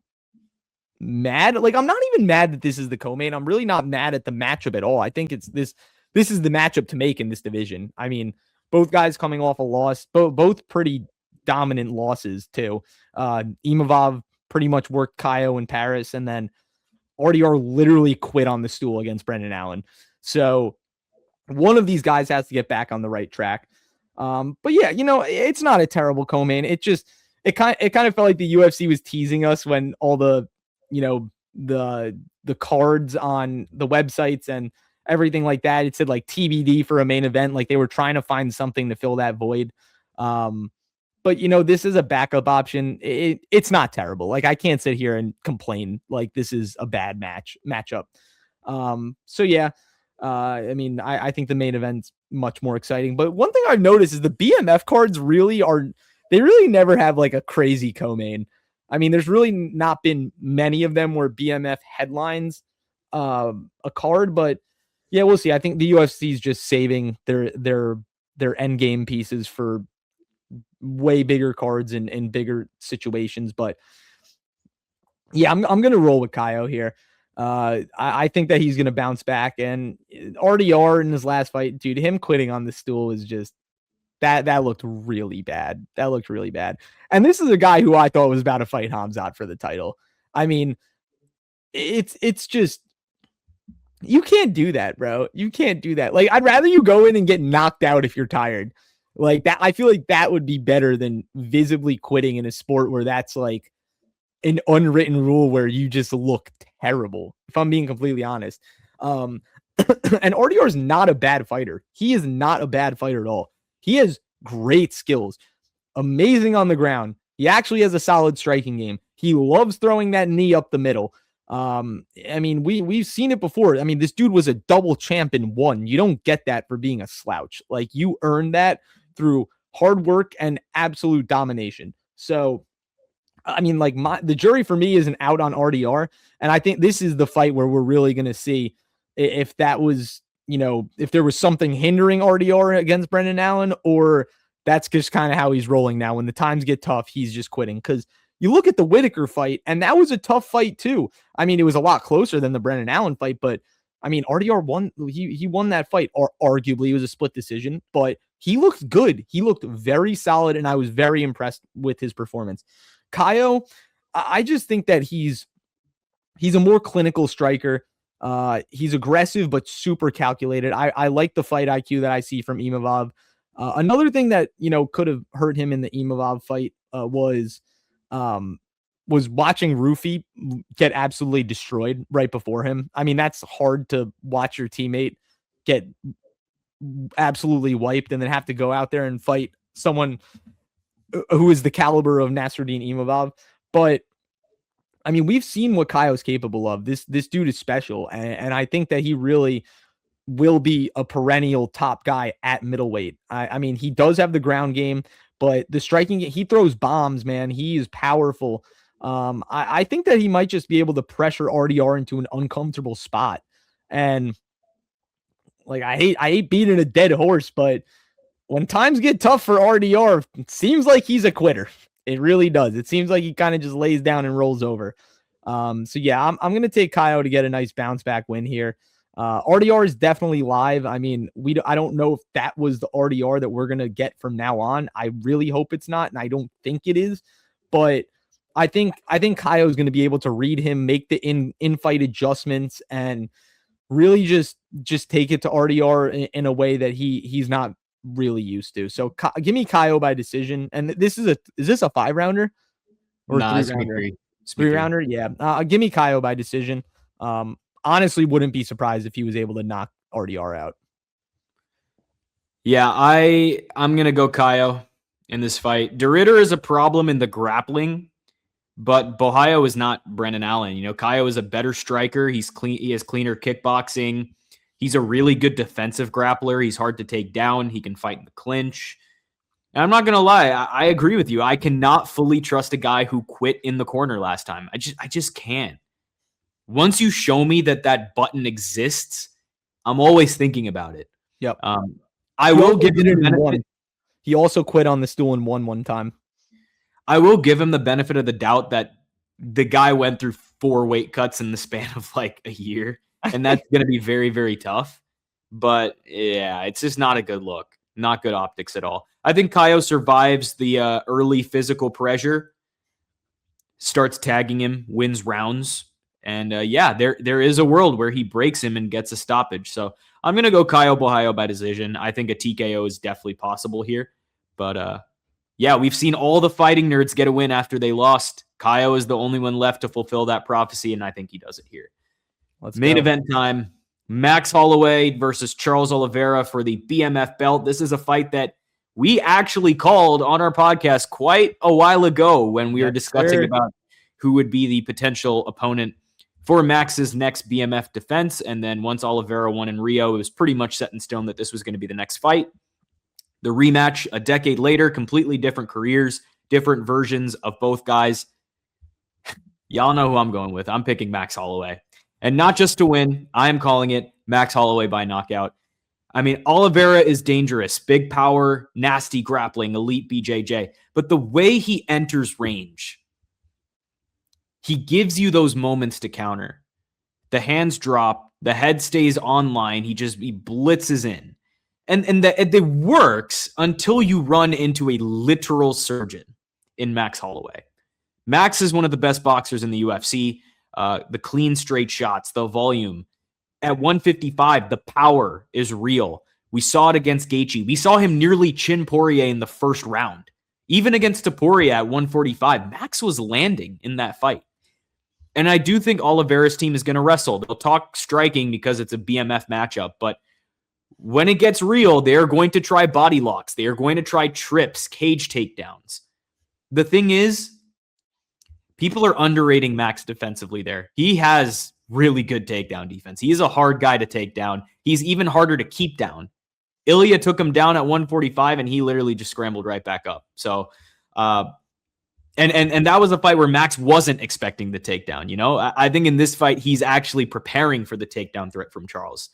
mad. Like, I'm not even mad that this is the co-main. I'm really not mad at the matchup at all. I think it's this is the matchup to make in this division. I mean, both guys coming off a loss, both pretty dominant losses too. Imavov pretty much worked Caio in Paris, and then RDR literally quit on the stool against Brendan Allen. So one of these guys has to get back on the right track. But yeah, it's not a terrible co-main. It kind of felt like the UFC was teasing us when all the, the cards on the websites and everything like that, it said like TBD for a main event. Like they were trying to find something to fill that void. But this is a backup option. It's not terrible. Like I can't sit here and complain like this is a bad matchup. So yeah, I mean, I think the main event's much more exciting. But one thing I've noticed is the BMF cards they really never have like a crazy co-main. I mean, there's really not been many of them where BMF headlines a card, but yeah, we'll see. I think the UFC is just saving their end game pieces for way bigger cards and bigger situations. But yeah, I'm going to roll with Caio here. I think that he's going to bounce back, and RDR in his last fight, dude, him quitting on the stool is just that looked really bad. That looked really bad. And this is a guy who I thought was about to fight Hamzat for the title. I mean, it's just, you can't do that, bro. You can't do that. Like, I'd rather you go in and get knocked out if you're tired. Like that, I feel like that would be better than visibly quitting in a sport where that's like an unwritten rule where you just look terrible, if I'm being completely honest. And RDR is not a bad fighter. He is not a bad fighter at all. He has great skills, amazing on the ground. He actually has a solid striking game. He loves throwing that knee up the middle. I mean, we've seen it before. I mean, this dude was a double champ in one. You don't get that for being a slouch. Like, you earned that through hard work and absolute domination. So, I mean, like, the jury for me isn't out on RDR. And I think this is the fight where we're really going to see if that was, if there was something hindering RDR against Brendan Allen, or that's just kind of how he's rolling now. When the times get tough, he's just quitting. Because you look at the Whitaker fight, and that was a tough fight too. I mean, it was a lot closer than the Brendan Allen fight, but I mean, RDR won. He won that fight, or arguably it was a split decision, but he looked good. He looked very solid, and I was very impressed with his performance. Caio, I just think that he's He's a more clinical striker. He's aggressive, but super calculated. I like the fight IQ that I see from Imavov. Another thing that, could have hurt him in the Imavov fight was watching Rufi get absolutely destroyed right before him. I mean, that's hard to watch your teammate get absolutely wiped and then have to go out there and fight someone who is the caliber of Nasruddin Imavov. But I mean, we've seen what Caio's capable of. This dude is special, and I think that he really will be a perennial top guy at middleweight. I mean, he does have the ground game, but the striking, he throws bombs, man. He is powerful. I think that he might just be able to pressure RDR into an uncomfortable spot. And like, I hate beating a dead horse, but when times get tough for RDR, it seems like he's a quitter. It really does. It seems like he kind of just lays down and rolls over. So yeah, I'm going to take Caio to get a nice bounce back win here. RDR is definitely live. I mean, I don't know if that was the RDR that we're going to get from now on. I really hope it's not, and I don't think it is, but I think Caio is going to be able to read him, make the in-fight adjustments, and really just take it to RDR in a way that he's not really used to. So give me Caio by decision. And is this a 5-rounder or nah, 3-rounder? 3-rounder, yeah. Give me Caio by decision. Honestly, wouldn't be surprised if he was able to knock RDR out. Yeah, I'm gonna go Caio in this fight. DeRitter is a problem in the grappling, but Borralho is not Brendan Allen. Caio is a better striker. He's clean. He has cleaner kickboxing. He's a really good defensive grappler. He's hard to take down. He can fight in the clinch. And I'm not going to lie. I agree with you. I cannot fully trust a guy who quit in the corner last time. I just can't. Once you show me that button exists, I'm always thinking about it. Yep. I will give him the benefit. He also quit on the stool and won one time. I will give him the benefit of the doubt that the guy went through 4 weight cuts in the span of like a year. And that's going to be very, very tough. But yeah, it's just not a good look. Not good optics at all. I think Caio survives the early physical pressure, starts tagging him, wins rounds. And yeah, there is a world where he breaks him and gets a stoppage. So I'm going to go Caio Borralho by decision. I think a TKO is definitely possible here. But yeah, we've seen all the fighting nerds get a win after they lost. Caio is the only one left to fulfill that prophecy, and I think he does it here. Main event time. Max Holloway versus Charles Oliveira for the BMF belt. This is a fight that we actually called on our podcast quite a while ago when we were discussing about who would be the potential opponent for Max's next BMF defense. And then once Oliveira won in Rio, it was pretty much set in stone that this was going to be the next fight. The rematch a decade later, completely different careers, different versions of both guys. Y'all know who I'm going with. I'm picking Max Holloway. And not just to win, I am calling it Max Holloway by knockout. I mean, Oliveira is dangerous, big power, nasty grappling, elite BJJ. But the way he enters range, he gives you those moments to counter. The hands drop, the head stays online, he blitzes in. And it works until you run into a literal surgeon in Max Holloway. Max is one of the best boxers in the UFC. The clean, straight shots, the volume. At 155, the power is real. We saw it against Gaethje. We saw him nearly chin Poirier in the first round. Even against Topuria at 145, Max was landing in that fight. And I do think Oliveira's team is going to wrestle. They'll talk striking because it's a BMF matchup, but when it gets real, they are going to try body locks. They are going to try trips, cage takedowns. The thing is, people are underrating Max defensively there. He has really good takedown defense. He is a hard guy to take down. He's even harder to keep down. Ilya took him down at 145, and he literally just scrambled right back up. So, and that was a fight where Max wasn't expecting the takedown. I think in this fight, he's actually preparing for the takedown threat from Charles.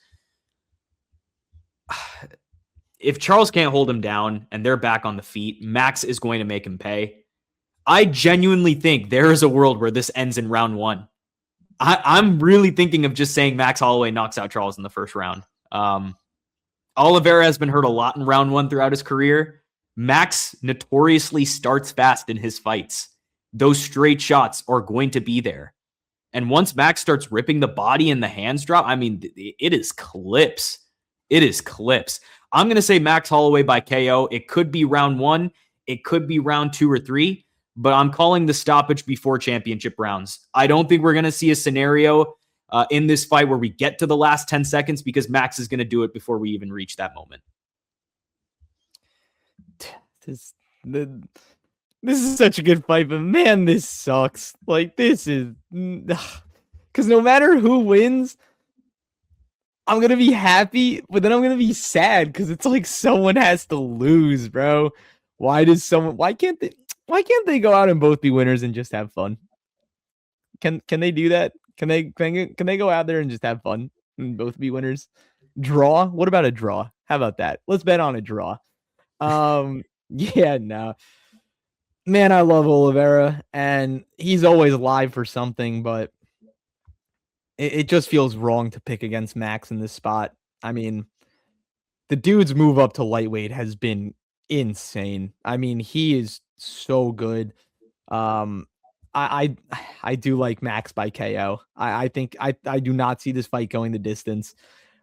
If Charles can't hold him down and they're back on the feet, Max is going to make him pay. I genuinely think there is a world where this ends in round 1. I'm really thinking of just saying Max Holloway knocks out Charles in the first round. Oliveira has been hurt a lot in round 1 throughout his career. Max notoriously starts fast in his fights. Those straight shots are going to be there. And once Max starts ripping the body and the hands drop, I mean, it is clips. It is clips. I'm going to say Max Holloway by KO. It could be round 1. It could be round 2 or 3, but I'm calling the stoppage before championship rounds. I don't think we're going to see a scenario in this fight where we get to the last 10 seconds because Max is going to do it before we even reach that moment. This is such a good fight, but man, this sucks. Like, this is because no matter who wins, I'm gonna be happy, but then I'm gonna be sad because it's like someone has to lose, bro. Why can't they go out and both be winners and just have fun? Can they do that? Can they go out there and just have fun and both be winners? Draw? What about a draw? How about that? Let's bet on a draw. Yeah, no. Man, I love Oliveira, and he's always live for something, but it just feels wrong to pick against Max in this spot. I mean, the dude's move up to lightweight has been insane. I mean, he is so good. I do like Max by KO. I think I do not see this fight going the distance.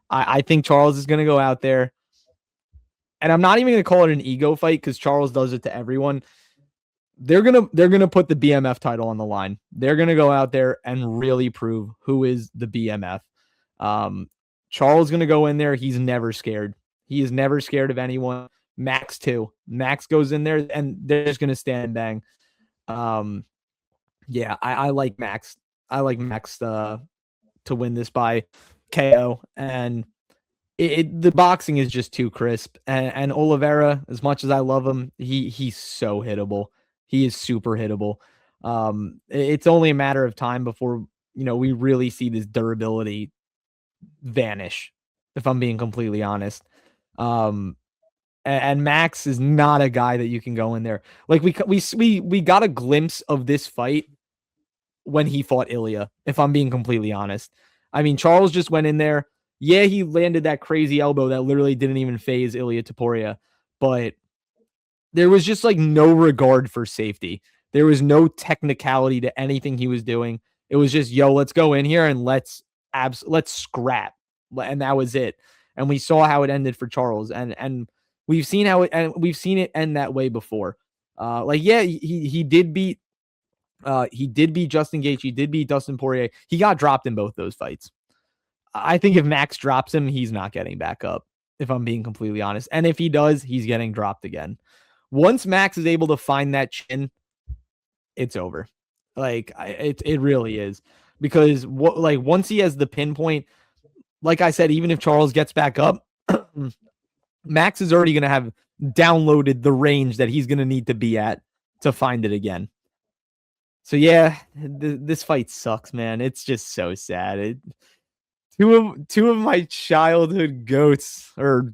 I think Charles is going to go out there, and I'm not even going to call it an ego fight because Charles does it to everyone. They're gonna put the BMF title on the line. They're gonna go out there and really prove who is the BMF. Charles gonna go in there. He's never scared. He is never scared of anyone. Max too. Max goes in there and they're just gonna stand bang. Yeah, I like Max. I like Max to win this by KO, and the boxing is just too crisp. And Oliveira, as much as I love him, he's so hittable. He is super hittable. It's only a matter of time before, we really see this durability vanish, if I'm being completely honest. And Max is not a guy that you can go in there. Like we got a glimpse of this fight when he fought Ilya, if I'm being completely honest. I mean, Charles just went in there. Yeah, he landed that crazy elbow that literally didn't even phase Ilya Topuria, but there was just like no regard for safety. There was no technicality to anything he was doing. It was just, yo, let's go in here and let's scrap. And that was it. And we saw how it ended for Charles. And we've seen it end that way before. He did beat Justin Gaethje. He did beat Dustin Poirier. He got dropped in both those fights. I think if Max drops him, he's not getting back up, if I'm being completely honest. And if he does, he's getting dropped again. Once Max is able to find that chin, it's over. Like, it really is. Because once he has the pinpoint, like I said, even if Charles gets back up, Max is already going to have downloaded the range that he's going to need to be at to find it again. So yeah, this fight sucks, man. It's just so sad. Two of my childhood goats, or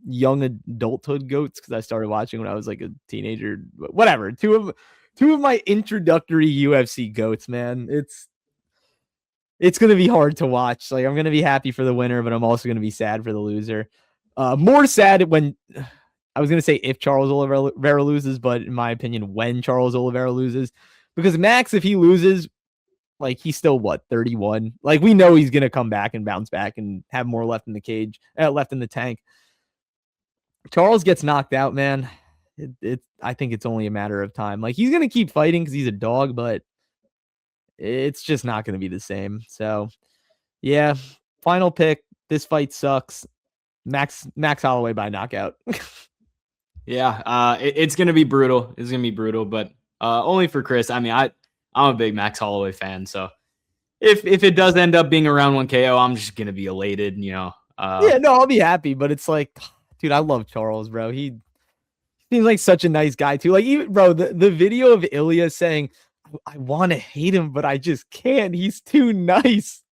young adulthood goats, because I started watching when I was like a teenager. Whatever. Two of my introductory UFC goats, man. It's gonna be hard to watch. Like, I'm gonna be happy for the winner, but I'm also gonna be sad for the loser. More sad when I was gonna say if Charles Oliveira loses, but in my opinion, when Charles Oliveira loses, because Max, if he loses, like, he's still 31. Like, we know he's gonna come back and bounce back and have more left in the cage, left in the tank. Charles gets knocked out, man. I think it's only a matter of time. Like, he's gonna keep fighting because he's a dog, but it's just not gonna be the same. So, yeah, final pick. This fight sucks. Max Holloway by knockout. Yeah, it's gonna be brutal. It's gonna be brutal, but only for Chris. I mean, I'm a big Max Holloway fan, so if it does end up being a round 1 KO, I'm just gonna be elated. Yeah, no, I'll be happy, but it's like, dude, I love Charles, bro. He seems like such a nice guy too. Like, even, bro, the video of Ilya saying, I want to hate him, but I just can't. He's too nice.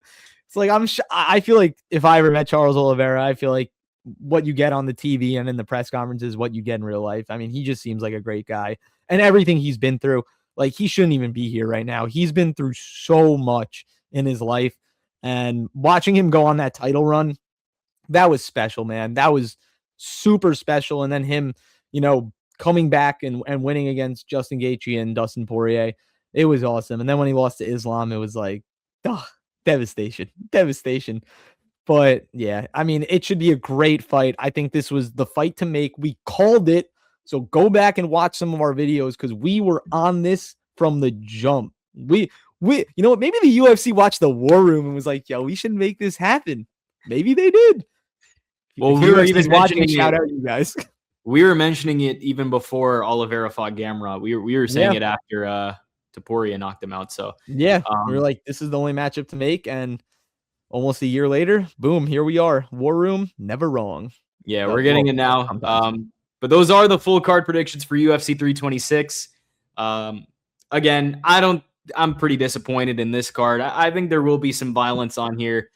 It's like, I feel like if I ever met Charles Oliveira, I feel like what you get on the TV and in the press conferences, what you get in real life. I mean, he just seems like a great guy, and everything he's been through, like, he shouldn't even be here right now. He's been through so much in his life, and watching him go on that title run, that was special, man. That was super special. And then him, coming back and winning against Justin Gaethje and Dustin Poirier, it was awesome. And then when he lost to Islam, it was like, Oh, devastation. But yeah, I mean, it should be a great fight. I think this was the fight to make. We called it. So go back and watch some of our videos because we were on this from the jump. You know what? Maybe the UFC watched the War Room and was like, yo, we should make this happen. Maybe they did. Well, if we were UFC's even watching, mentioning shout it. out you guys. We were mentioning it even before Oliveira fought Gamrot. We were saying Yeah. it after Taporia knocked him out. So Yeah, we were like, this is the only matchup to make, and almost a year later, boom, here we are. War Room, never wrong. Yeah, we're getting it now. But those are the full card predictions for UFC 326. Again, I'm pretty disappointed in this card. I think there will be some violence on here.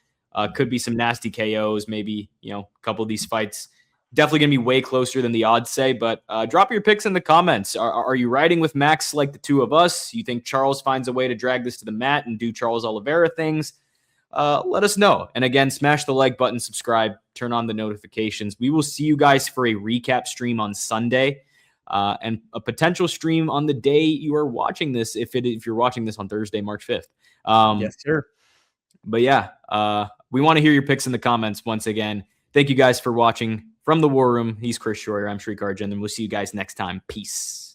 Could be some nasty KOs, maybe, a couple of these fights. Definitely going to be way closer than the odds say, but drop your picks in the comments. Are you riding with Max like the two of us? You think Charles finds a way to drag this to the mat and do Charles Oliveira things? Let us know. And again, smash the like button, subscribe, turn on the notifications. We will see you guys for a recap stream on Sunday and a potential stream on the day you are watching this, if you're watching this on Thursday, March 5th. Yes, sir. But yeah, we want to hear your picks in the comments once again. Thank you guys for watching. From the War Room, he's Chris Schroyer. I'm Shrikar Arjun, and we'll see you guys next time. Peace.